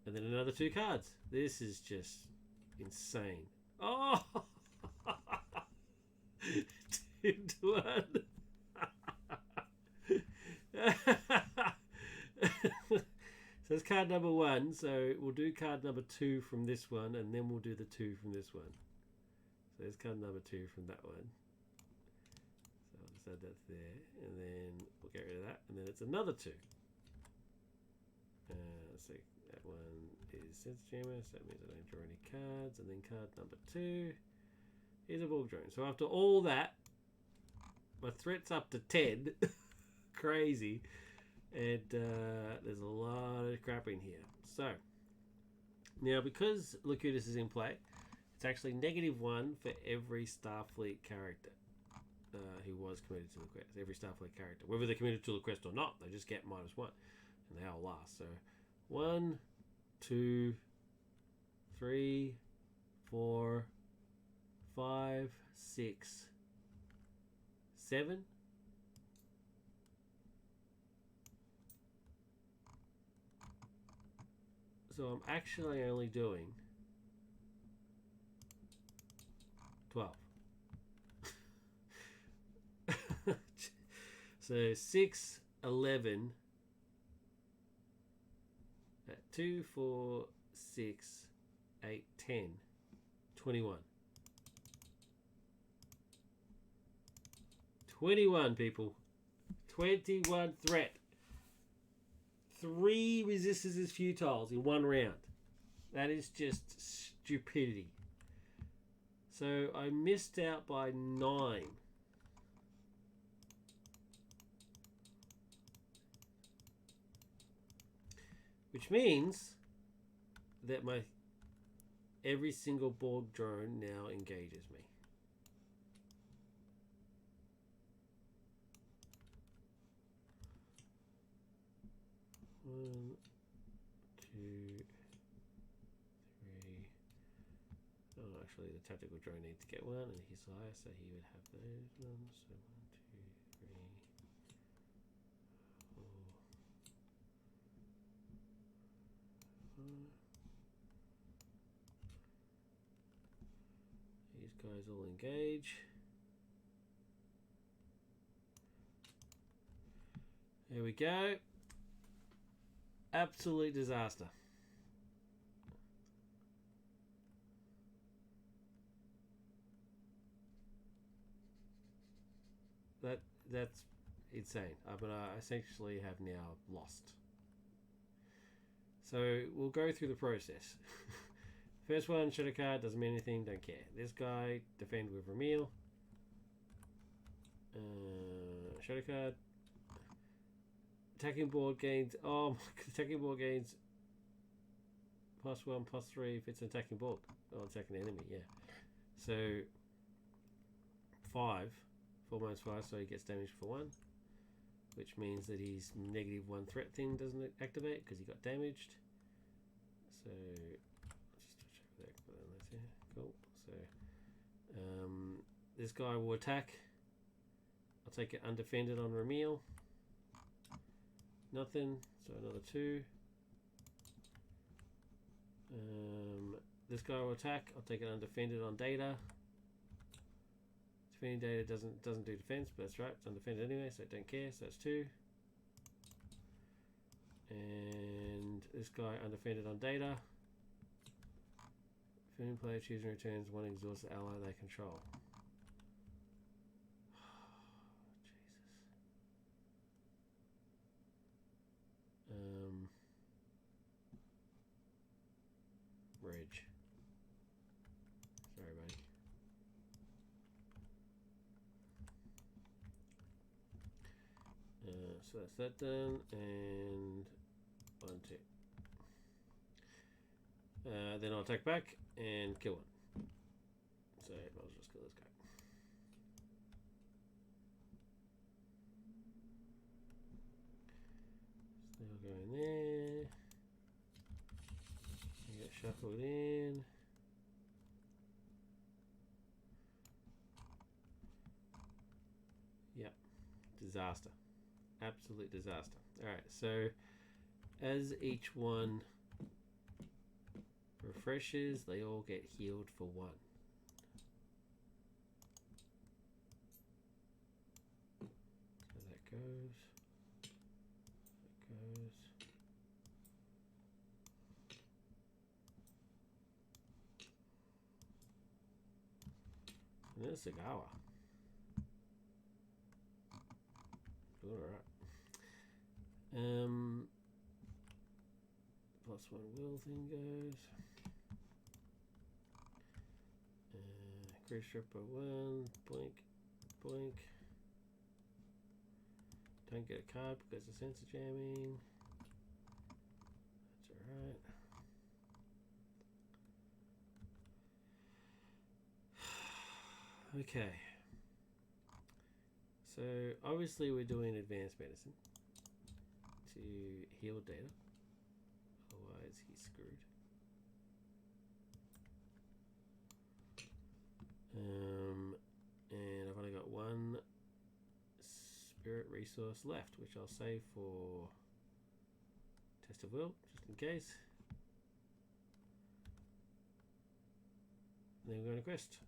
And then another 2 cards. This is just insane. Oh! Doomed 1. So that's card number 1. So we'll do card number 2 from this one, and then we'll do the 2 from this one. So there's card number 2 from that one. So I'll just add that there, and then we'll get rid of that, and then it's another 2. So that one is sense jammer, so that means I don't draw any cards, and then card number 2 is a Borg drone. So after all that, my threat's up to 10. Crazy. And there's a lot of crap in here. So now, because Locutus is in play, it's actually -1 for every Starfleet character who was committed to the quest. Every Starfleet character, whether they're committed to the quest or not, they just get -1, and they all last. So 1, 2, 3, 4, 5, 6, 7. So I'm actually only doing 12. So 6, 11, 2, 4, 6, 8, 10, 21. 21, people. 21 threat. 3 resistances futiles in 1 round. That is just stupidity. So I missed out by 9. Which means that every single Borg drone now engages me. One, 2, 3. Oh, actually, the tactical drone needs to get 1, and he's higher, so he would have those ones. So 1, 2, 3, 4, Those all engage. There we go. Absolute disaster. That's insane. But I essentially have now lost. So we'll go through the process. First one, shadow card, doesn't mean anything, don't care. This guy, defend with Ramil. Shadow card. Attacking board gains. Oh, attacking board gains +1, +3 if it's an attacking board. Oh, attacking enemy, yeah. So 5. 4 minus 5, so he gets damaged for 1. Which means that his -1 threat thing doesn't activate because he got damaged. So I'll just touch over there. Cool. So this guy will attack. I'll take it undefended on Ramil. Nothing. So another 2. This guy will attack. I'll take it undefended on Data. Defending Data doesn't do defense, but that's right. It's undefended anyway, so I don't care. So that's 2. And this guy undefended on Data. Defending player choosing returns 1 exhausted ally they control. Jesus. Reg. Sorry, buddy. So that's that done, and 1, 2. Then I'll attack back and kill one. So I'll just kill this guy. So they'll go in there. You get shuffled in. Yep. Disaster. Absolute disaster. Alright, so as each one refreshes, they all get healed for 1. So that goes. That goes. And there's Sagawa. Doing alright. +1 will thing goes. Great Stripper 1. Blink. Blink. Don't get a card because of sensor jamming. That's alright. Okay. So obviously we're doing advanced medicine to heal Data. Otherwise he's screwed. And I've only got 1 spirit resource left, which I'll save for test of will, just in case. And then we're going to quest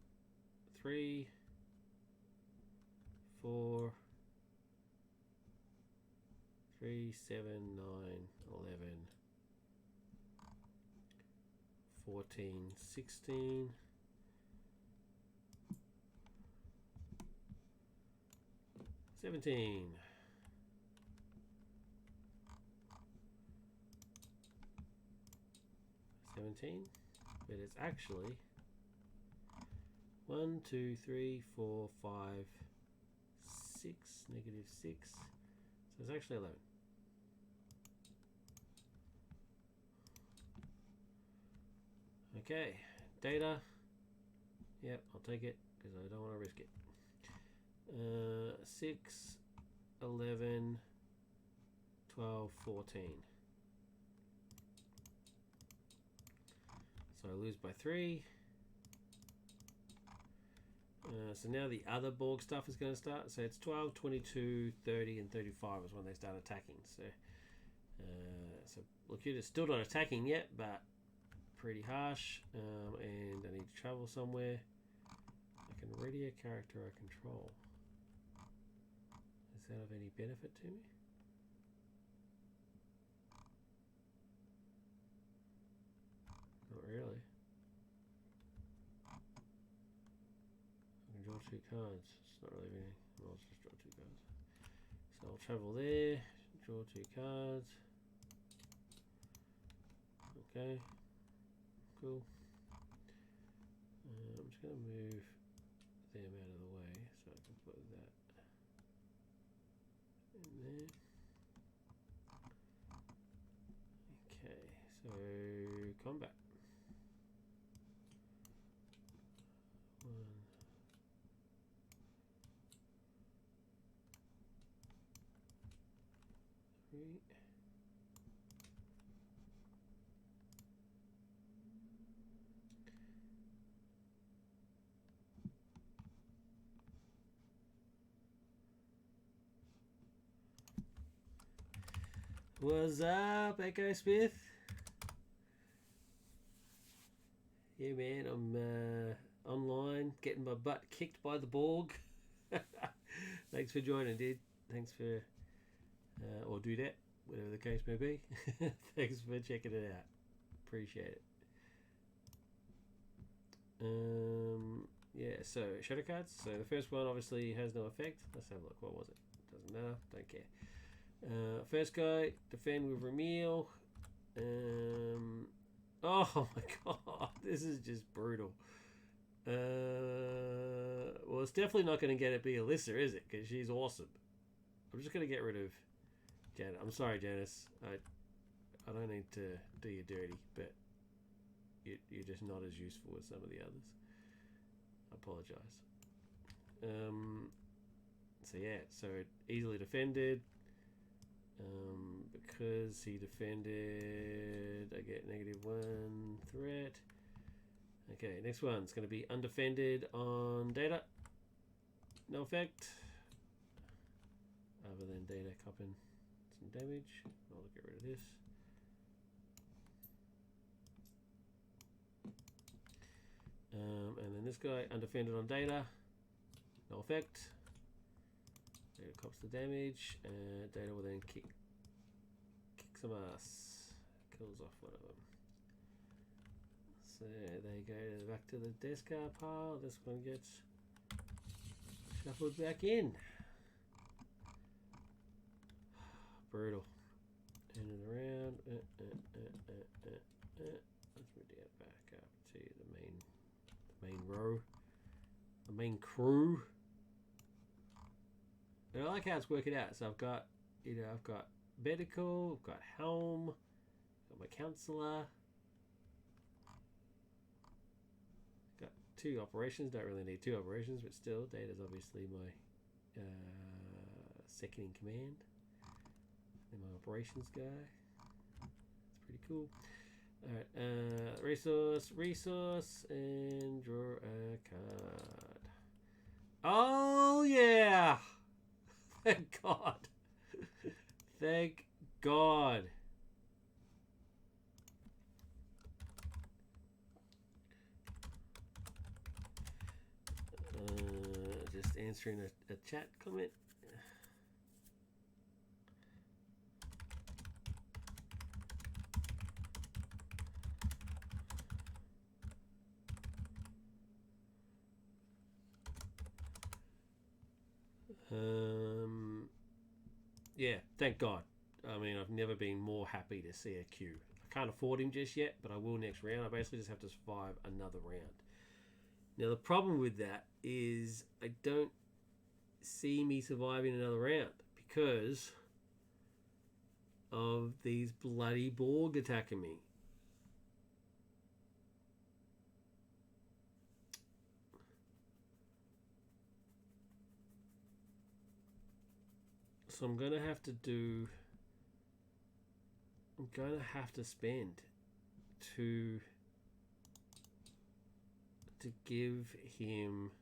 3, 4, 3, 7, 9, 11, 14, 16. 17. 17, but it's actually 1, 2, 3, 4, 5, 6, -6. So it's actually 11. Okay, Data. Yep, I'll take it because I don't want to risk it. 6, 11, 12, 14. So I lose by 3. So now the other Borg stuff is going to start. So it's 12, 22, 30, and 35 is when they start attacking. So, Locuta's still not attacking yet, but pretty harsh. And I need to travel somewhere. radio character I control. Is that of any benefit to me? Not really. I can draw 2 cards. It's not really anything. I'll just draw 2 cards. So I'll travel there, draw 2 cards. Okay, cool. I'm just going to move them out of the way so I can put that in there. Okay, so combat. 1, 3. What's up, Echo Smith? Yeah, man, I'm online getting my butt kicked by the Borg. Thanks for joining, dude. Thanks for, or do that, whatever the case may be. Thanks for checking it out. Appreciate it. Yeah, so shadow cards. So the first one obviously has no effect. Let's have a look. What was it? Doesn't matter. Don't care. First guy, defend with Ramil. Oh my god, this is just brutal. Well, it's definitely not going to get it be Alyssa, is it? Because she's awesome. I'm just going to get rid of Janet. I'm sorry, Janice. I don't need to do you dirty, but you're just not as useful as some of the others. I apologize. So yeah, so easily defended. Because he defended, I get -1 threat. Okay, next one's going to be undefended on data. No effect. Other than data copping some damage. I'll get rid of this. And then this guy, undefended on data. No effect. Data cops the damage, and data will then kick some ass. Kills off one of them. So they go back to the discard pile. This one gets shuffled back in. Brutal. In and around. Let's move that back up to the main row. The main crew. And I like how it's working out. So I've got, I've got medical, I've got helm, got my counselor, got 2 operations. Don't really need 2 operations, but still, Data's obviously my second in command. And my operations guy. It's pretty cool. Alright, resource, and draw a card. Oh yeah! Thank God. Thank God. Just answering a chat comment. Yeah, thank God. I mean, I've never been more happy to see a Q. I can't afford him just yet, but I will next round. I basically just have to survive another round. Now, the problem with that is I don't see me surviving another round because of these bloody Borg attacking me. So I'm going to have to spend to give him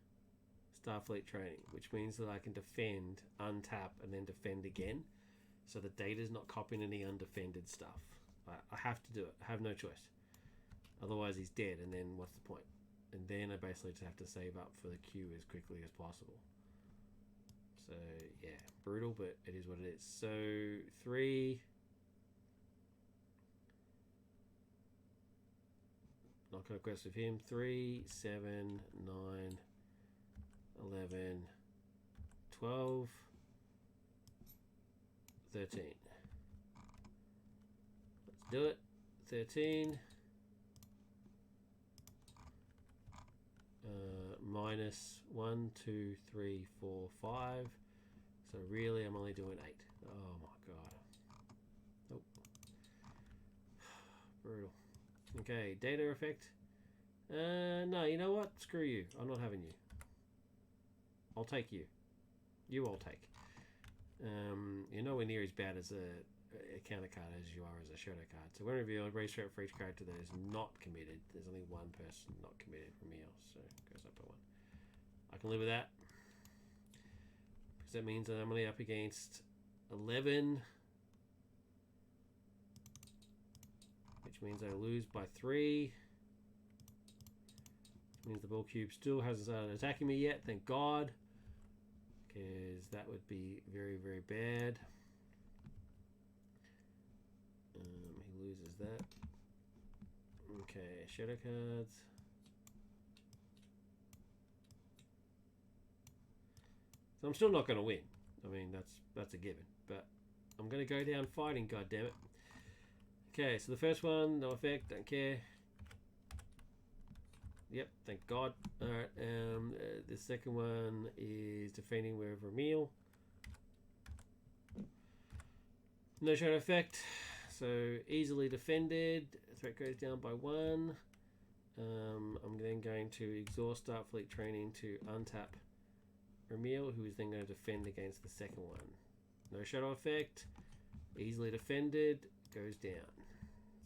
Starfleet training, which means that I can defend, untap, and then defend again. So the data's not copying any undefended stuff. I have to do it. I have no choice. Otherwise he's dead, and then what's the point? And then I basically just have to save up for the queue as quickly as possible. So, yeah, brutal, but it is what it is. So, 3. Not going to quest with him. 3, 7, 9, 11, 12, 13. Let's do it. 13. Minus 1, 2, 3, 4, 5. So really, I'm only doing 8. Oh my god. Nope. Brutal. Okay, data effect. No, you know what? Screw you. I'm not having you. I'll take you. You I'll take. You're nowhere near as bad as a counter card as you are as a shadow card. So when revealed, raise threat for each character that is not committed. There's only one person not committed from here, so it goes up by 1. I can live with that. Because that means that I'm only up against 11. Which means I lose by 3. Which means the Borg Cube still hasn't started attacking me yet, thank God. Because that would be very, very bad. He loses that. Okay, shadow cards. So I'm still not going to win. I mean, that's a given. But I'm going to go down fighting, goddammit. Okay, so the first one, no effect, don't care. Yep, thank God. Alright, the second one is defending wherever a meal. No shadow effect, so easily defended. Threat goes down by 1. I'm then going to exhaust Starfleet training to untap Ramil, who is then going to defend against the second one. No shadow effect, easily defended, goes down.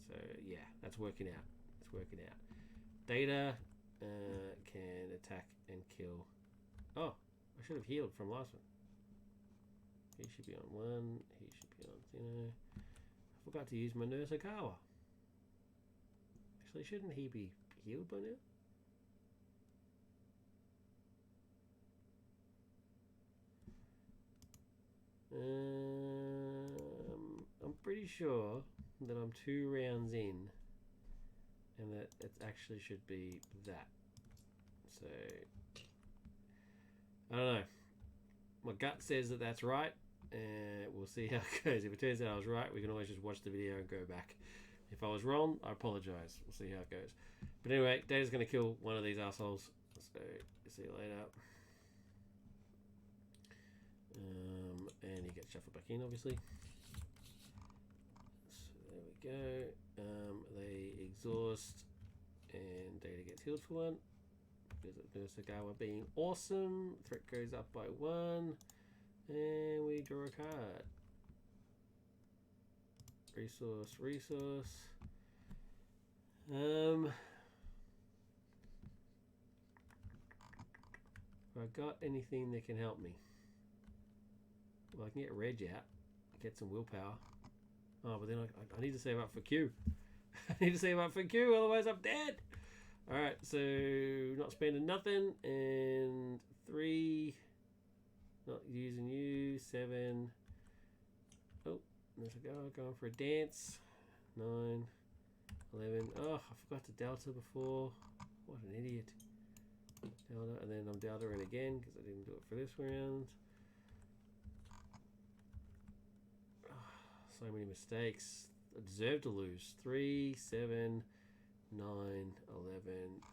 So yeah, that's working out. It's working out. Data can attack and kill. Oh, I should have healed from last one. He should be on 1. He should be on 0. I forgot to use my Nurse Akawa. Actually, shouldn't he be healed by now? I'm pretty sure that I'm 2 rounds in, and that it actually should be that. So I don't know. My gut says that that's right, and we'll see how it goes. If it turns out I was right, we can always just watch the video and go back. If I was wrong, I apologize. We'll see how it goes. But anyway, Data's going to kill one of these assholes. So see you later. And he gets shuffled back in, obviously. So there we go. They exhaust, and Data gets healed for 1. Because of Nurse Agawa being awesome. Threat goes up by 1. And we draw a card. Resource. Have I got anything that can help me? Well, I can get Reg out, get some willpower. Oh, but then I need to save up for Q. I need to save up for Q, otherwise I'm dead. Alright, so not spending nothing. And 3, not using you. 7. Oh, there's a go. Going for a dance. 9, 11. Oh, I forgot to Delta before. What an idiot. Delta, and then I'm Delta in again because I didn't do it for this round. So many mistakes. I deserve to lose. 3, 7, 9, 11,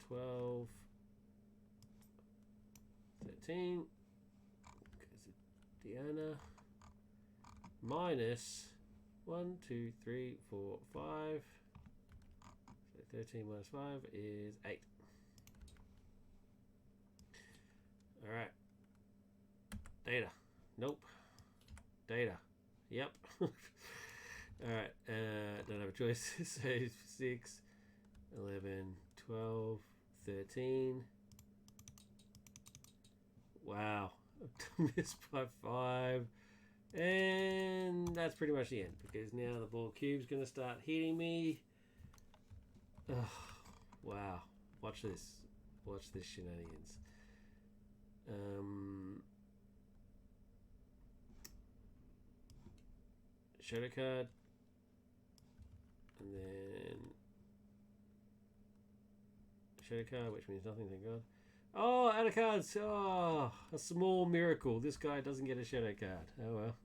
12, 13. Because of Deanna. Minus 1, 2, 3, 4, 5. So 13 minus 5 is 8. Alright. Data. Nope. Data. Yep. Alright, don't have a choice. So 6, 11, 12, 13. Wow. Missed by 5. And that's pretty much the end, because now the Borg Cube's going to start hitting me. Oh, wow. Watch this. Watch this shenanigans. Shadow card. And then shadow card, which means nothing, thank God. Oh, out of cards. Oh, a small miracle. This guy doesn't get a shadow card. Oh well.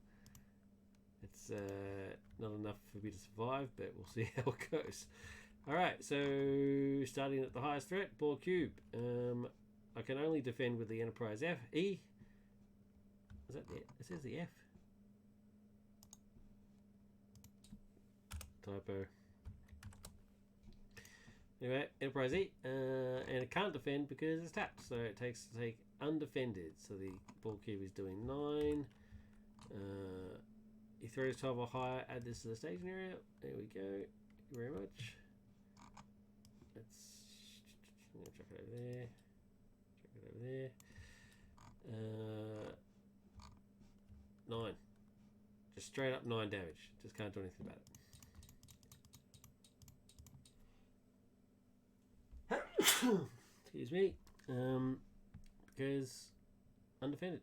It's not enough for me to survive, but we'll see how it goes. Alright, so starting at the highest threat, Borg Cube. I can only defend with the Enterprise F. E? Is that the, it says the F. Typo. Anyway, Enterprise E. And it can't defend because it's tapped. So it takes to take undefended. So the Borg Cube is doing 9. Your threat is 12 or higher. Add this to the staging area. There we go. Thank you very much. Let's chuck it over there. Chuck it over there. 9. Just straight up 9 damage. Just can't do anything about it. Excuse me. Because undefended.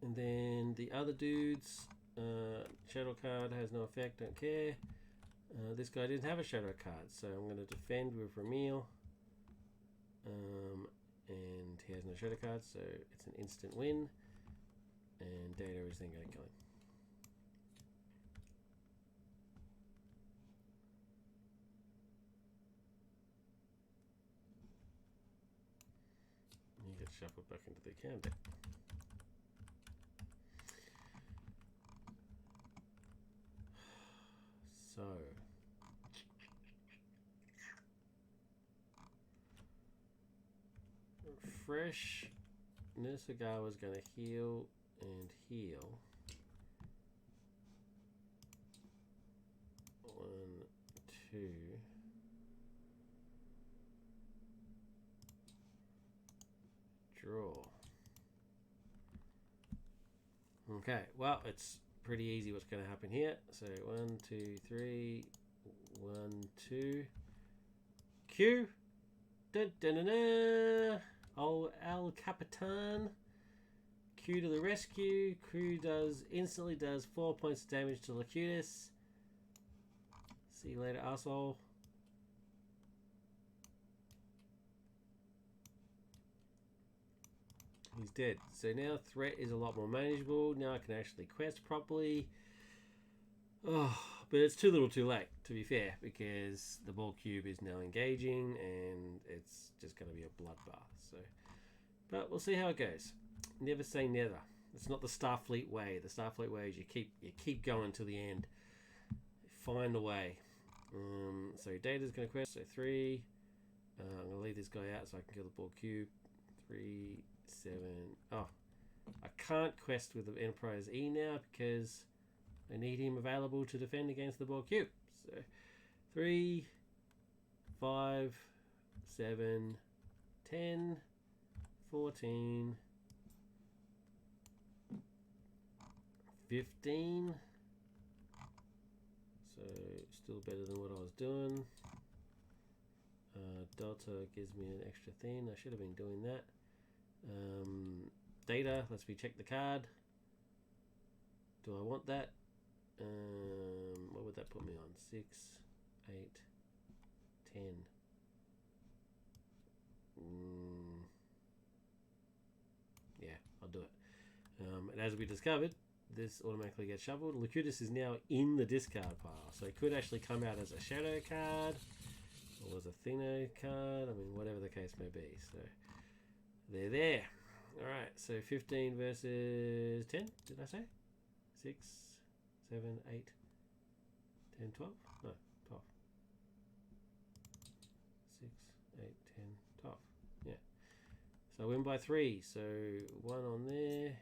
And then the other dudes, shadow card has no effect, don't care. This guy didn't have a shadow card, so I'm going to defend with Ramil. And he has no shadow card, so it's an instant win. And Data is then going to kill him. He gets shuffled back into the account deck. So fresh Nisagawa's going to heal and heal. 1, 2. Draw. Okay, well, it's pretty easy what's going to happen here. So 1, 2, 3, 1, 2. Q. Dun, dun, dun, dun. Oh, El Capitan. Q to the rescue. Q instantly does 4 points of damage to Locutus. See you later, asshole. He's dead. So now threat is a lot more manageable. Now I can actually quest properly. Oh, but it's too little too late, to be fair, because the Borg Cube is now engaging and it's just going to be a bloodbath. So, but we'll see how it goes. Never say never. It's not the Starfleet way. The Starfleet way is you keep going to the end. Find a way. So Data's going to quest. So 3. I'm going to leave this guy out so I can kill the Borg Cube. 3, 7. Oh, I can't quest with the Enterprise E now because I need him available to defend against the Borg Cube. So 3, 5, 7, 10, 14, 15. So still better than what I was doing. Delta gives me an extra thing. I should have been doing that. Data lets me check the card. Do I want that? What would that put me on? 6, 8, 10. Yeah, I'll do it. And as we discovered, this automatically gets shuffled. Locutus is now in the discard pile, so it could actually come out as a shadow card or as a Theno card. I mean, whatever the case may be. So they're there. All right. So 15 versus 10. Did I say 6, 7, 8, 10, 12? No, 12. 6, 8, 10, 12. Yeah. So I win by 3. So 1 on there.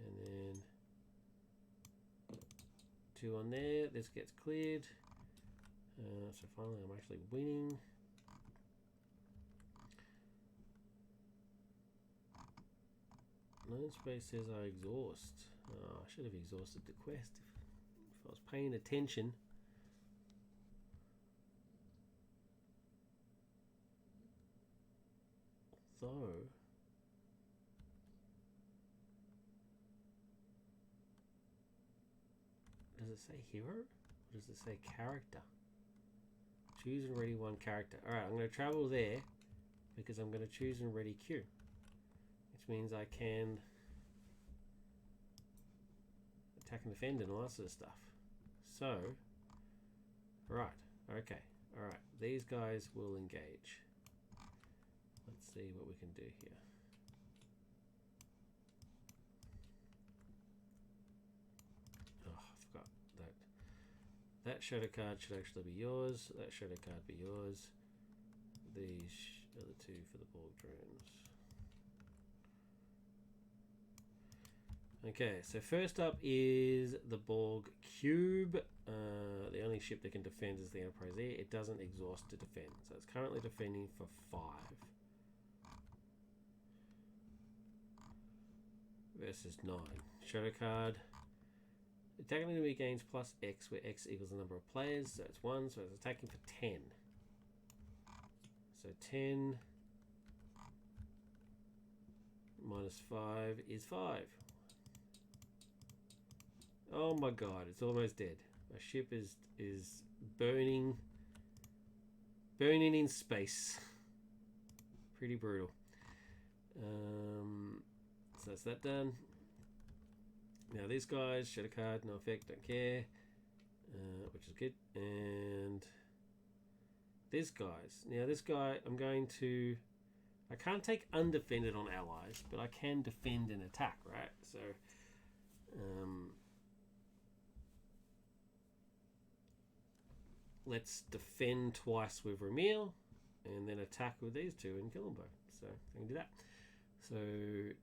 And then 2 on there. This gets cleared. So finally I'm actually winning. Lone Space says I exhaust. Oh, I should have exhausted the quest if I was paying attention. Although, does it say hero? Or does it say character? Choose and ready one character. Alright, I'm going to travel there because I'm going to choose and ready Q. Which means I can attack and defend and all that sort of stuff. So, right, okay, alright. These guys will engage. Let's see what we can do here. Oh, I forgot that. That shadow card should actually be yours. That shadow card be yours. These are the two for the Borg drones. Okay, so first up is the Borg Cube. The only ship that can defend is the Enterprise E. It doesn't exhaust to defend, so it's currently defending for 5. Versus 9. Shadow card. Attacking enemy gains plus X, where X equals the number of players, so it's 1, so it's attacking for 10. So 10 minus 5 is 5. Oh my god, it's almost dead. My ship is burning in space. Pretty brutal. So that's that done. Now these guys, shadow card, no effect, don't care, which is good. And these guys. Now this guy, I can't take undefended on allies, but I can defend and attack, right? So, let's defend twice with Ramil, and then attack with these two and kill them both. So I can do that. So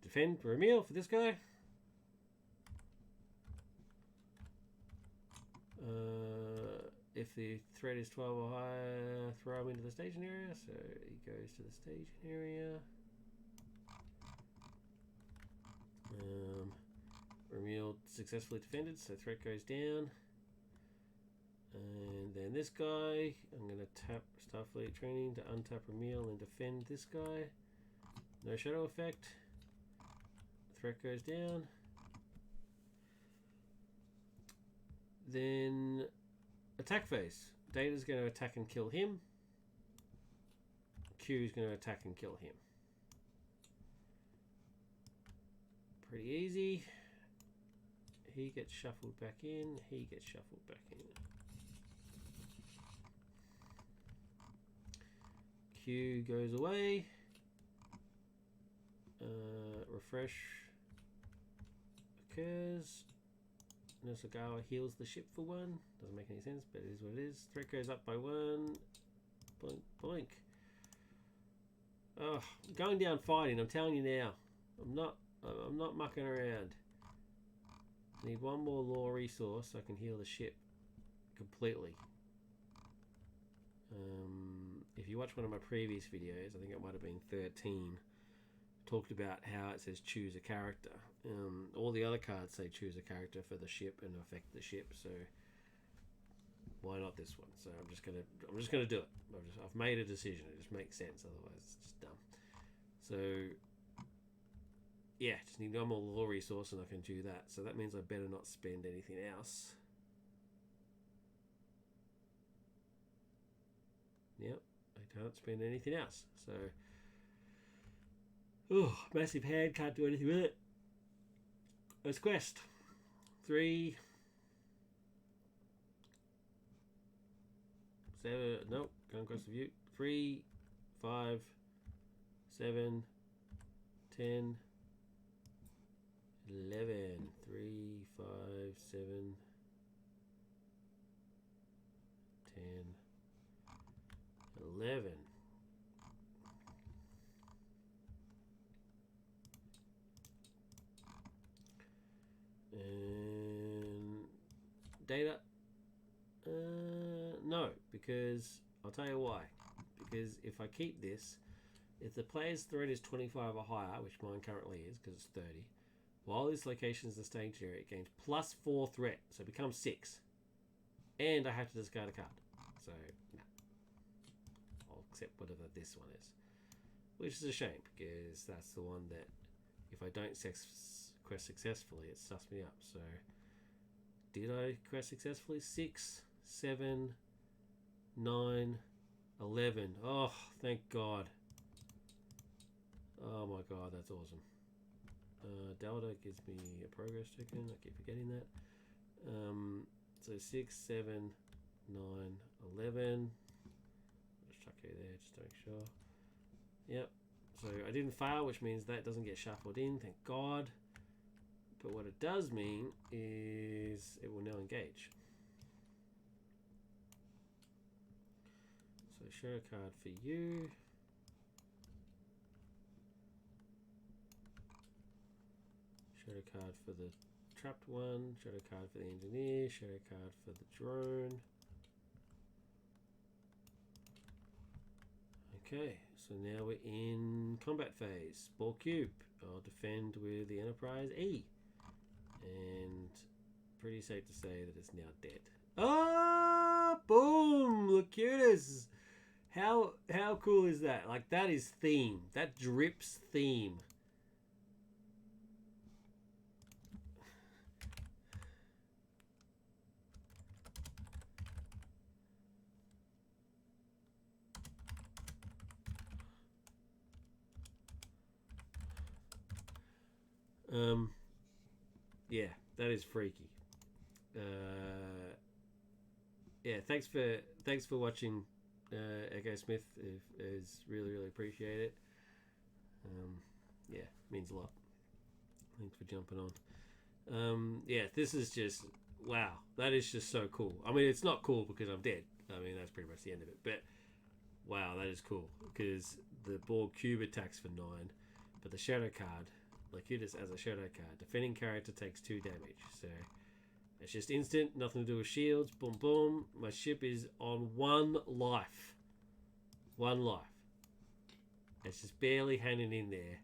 defend Ramil for this guy. If the threat is 12 or higher, throw him into the staging area. So he goes to the staging area. Ramil successfully defended, so threat goes down. And then this guy, I'm going to tap Starfleet Training to untap Ramil and defend this guy. No shadow effect. Threat goes down. Then attack phase. Data's going to attack and kill him. Q's going to attack and kill him. Pretty easy. He gets shuffled back in. He gets shuffled back in. Q goes away. Refresh occurs. Nosagawa heals the ship for 1. Doesn't make any sense, but it is what it is. Threat goes up by 1. Blink, blink. Oh, I'm going down fighting. I'm telling you now. I'm not mucking around. I need one more law resource so I can heal the ship completely. If you watch one of my previous videos, I think it might have been 13, talked about how it says choose a character. All the other cards say choose a character for the ship and affect the ship, so why not this one? So I'm just gonna do it. I've made a decision. It just makes sense, otherwise it's just dumb. So yeah, just need one more law resource and I can do that. So that means I better not spend anything else. Yep, I can't spend anything else. So, oh, massive hand, can't do anything with it. Let's quest. 3, 7, nope, can't quest the view. 3, 5, 7, 10, 11. 3, 5, 7, 10, 11. And data, no, because I'll tell you why. Because if I keep this, if the player's threat is 25 or higher, which mine currently is because it's 30, while this location is the stage area, it gains +4 threat, so it becomes 6. And I have to discard a card. So, no. I'll accept whatever this one is. which is a shame because that's the one that if I don't quest successfully, it stuffs me up. So did I quest successfully? 6, 7, 9, 11. Oh, thank God. Oh my God, that's awesome. Delta gives me a progress token. I keep forgetting that. So 6, 7, 9, 11. Just chuck you there just to make sure. Yep. So I didn't fail, which means that doesn't get shuffled in, thank God. But what it does mean is it will now engage. So shadow card for you. Shadow card for the trapped one. Shadow card for the engineer. Shadow card for the drone. Okay, so now we're in combat phase. Borg Cube. I'll defend with the Enterprise E. And pretty safe to say that it's now dead. Ah, boom! Locutus! How cool is that? Like, that is theme. That drips theme. Yeah, that is freaky. Yeah, thanks for watching, Echo Smith. Is really appreciate it. Yeah, means a lot. Thanks for jumping on. Yeah, this is just wow. That is just so cool. I mean, it's not cool because I'm dead. I mean, that's pretty much the end of it. But wow, that is cool because the Borg Cube attacks for 9, but the shadow card. Locutus as a shadow card. Defending character takes 2 damage. So it's just instant, nothing to do with shields. Boom, boom. My ship is on 1 life. 1 life. It's just barely hanging in there.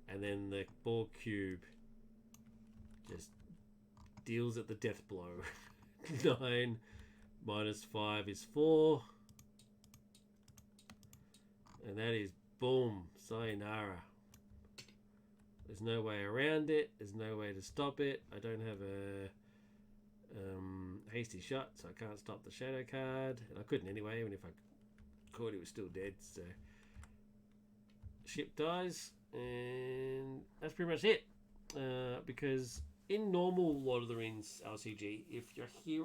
And then the Borg Cube just deals at the death blow. 9 minus 5 is 4. And that is boom. Sayonara. There's no way around it. There's no way to stop it. I don't have a hasty shot, so I can't stop the shadow card. And I couldn't anyway, even if I could, it was still dead. So ship dies, and that's pretty much it. Because in normal Lord of the Rings LCG, if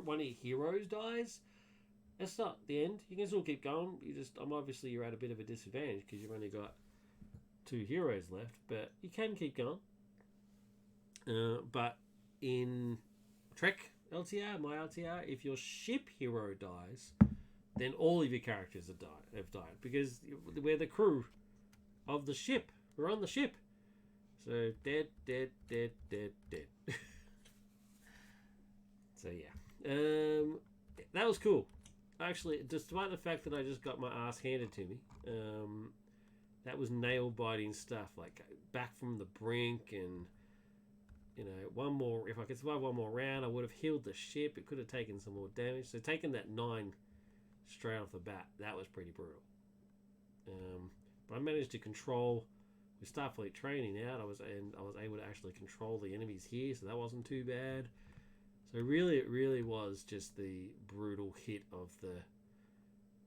one of your heroes dies, that's not the end. You can still keep going. Obviously you're at a bit of a disadvantage because you've only got 2 heroes left, but you can keep going. But in Trek LTR, my LTR, if your ship hero dies, then all of your characters have died because we're the crew of the ship. We're on the ship. So dead. So yeah, that was cool. Actually, despite the fact that I just got my ass handed to me, that was nail biting stuff. Like back from the brink, and one more. If I could survive one more round, I would have healed the ship. It could have taken some more damage. So taking that 9 straight off the bat, that was pretty brutal. But I managed to control with Starfleet training out. I was able to actually control the enemies here, so that wasn't too bad. So really, it really was just the brutal hit of the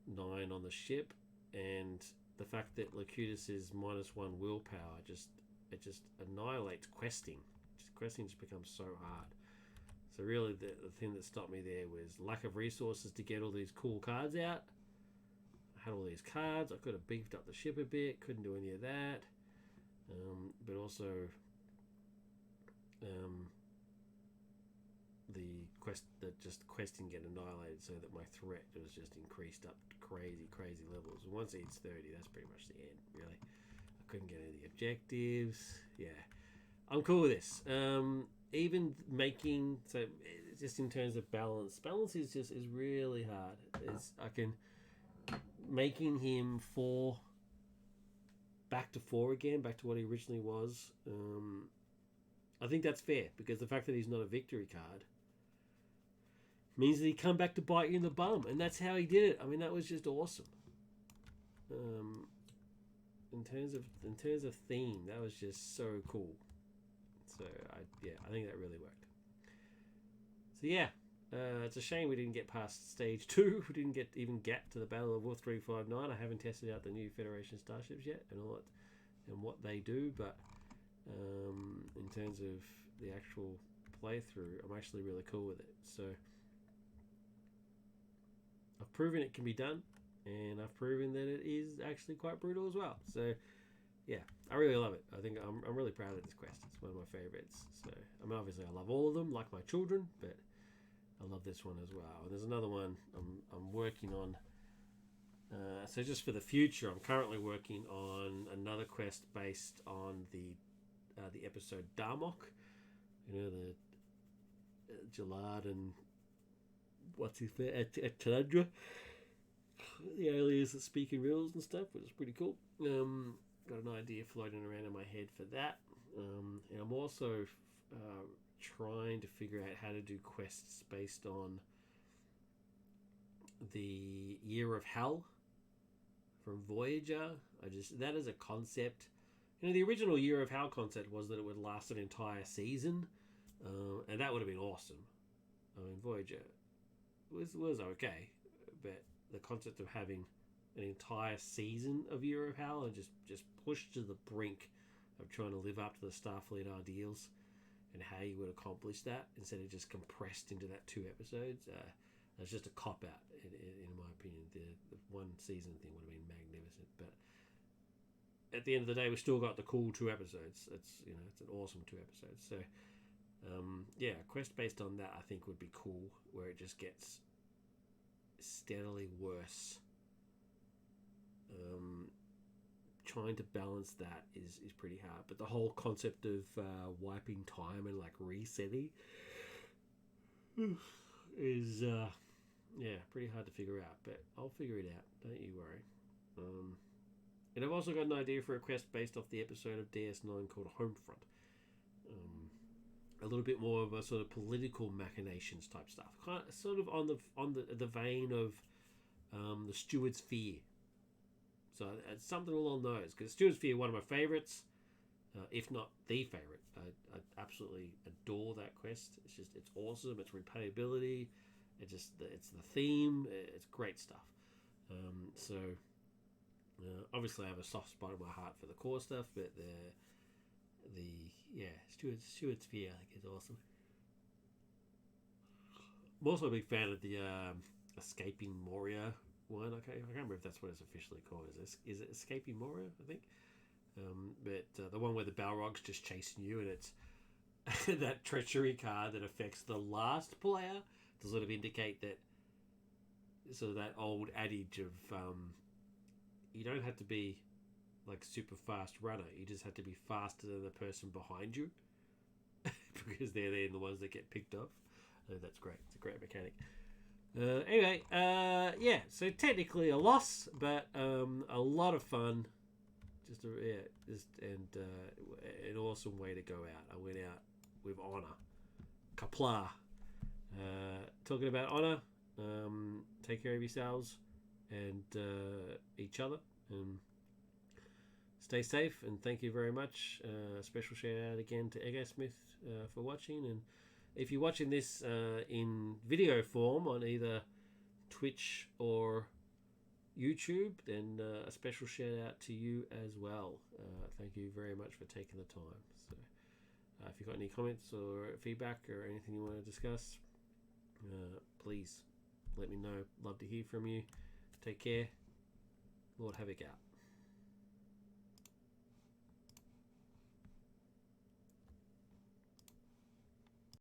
9 on the ship, and the fact that Locutus is -1 willpower it just annihilates questing. Questing just becomes so hard. So really, the thing that stopped me there was lack of resources to get all these cool cards out. I had all these cards. I could have beefed up the ship a bit. Couldn't do any of that. But also, questing get annihilated, so that my threat was just increased up to crazy levels. And once it hits 30, that's pretty much the end, really. I couldn't get any of the objectives. Yeah, I'm cool with this. Even making, so just in terms of balance is really hard. Making him 4 back to 4 again, back to what he originally was. I think that's fair, because the fact that he's not a victory card means that he come back to bite you in the bum, and that's how he did it. I mean, that was just awesome. in terms of theme, that was just so cool. So I think that really worked. So yeah, it's a shame we didn't get past stage 2. We didn't even get to the Battle of Wolf 359. I haven't tested out the new Federation starships yet and all that, and what they do, but in terms of the actual playthrough, I'm actually really cool with it. So I've proven it can be done, and I've proven that it is actually quite brutal as well. So yeah, I really love it. I think I'm really proud of this quest. It's one of my favorites. So I mean, obviously I love all of them, like my children, but I love this one as well. And there's another one I'm working on. So just for the future, I'm currently working on another quest based on the episode Darmok. You know, the Jalad and what's his name? Talandra. The aliens that speak in riddles and stuff, which is pretty cool. Got an idea floating around in my head for that. And I'm also trying to figure out how to do quests based on the Year of Hell from Voyager. That is a concept. You know, the original Year of Hell concept was that it would last an entire season, and that would have been awesome. I mean, Voyager was okay, but the concept of having an entire season of Year of Hell and just pushed to the brink of trying to live up to the Starfleet ideals and how you would accomplish that instead of just compressed into that 2 episodes, that's just a cop-out, in my opinion. The 1 season thing would have been magnificent, but at the end of the day, we still got the cool 2 episodes. It's an awesome 2 episodes. So yeah, a quest based on that I think would be cool, where it just gets steadily worse. Trying to balance that is pretty hard, but the whole concept of wiping time and like resetting is pretty hard to figure out, but I'll figure it out, don't you worry. And I've also got an idea for a quest based off the episode of DS9 called Homefront. A little bit more of a sort of political machinations type stuff, sort of on the vein of the Steward's Fear. So it's something along those, because Steward's Fear, one of my favorites, if not the favorite. I absolutely adore that quest. It's awesome. It's replayability. It's the theme. It's great stuff. So obviously I have a soft spot in my heart for the core stuff, but Steward's Fear I think is awesome. I'm also a big fan of the Escaping Moria one. I can't remember if that's what it's officially called. Is it Escaping Moria? I think. But the one where the Balrog's just chasing you, and it's that treachery card that affects the last player to sort of indicate that, sort of that old adage of you don't have to be like super fast runner. You just have to be faster than the person behind you, because they're the ones that get picked off. I think that's great. It's a great mechanic. Anyway, so technically a loss, but a lot of fun. An awesome way to go out. I went out with honor. Kapla. Talking about honor, take care of yourselves and each other, and stay safe, and thank you very much. Special shout out again to Ego Smith for watching, and if you're watching this in video form on either Twitch or YouTube, then a special shout out to you as well. Thank you very much for taking the time. So if you've got any comments or feedback or anything you want to discuss, please let me know. Love to hear from you. Take care. Lord Havoc out.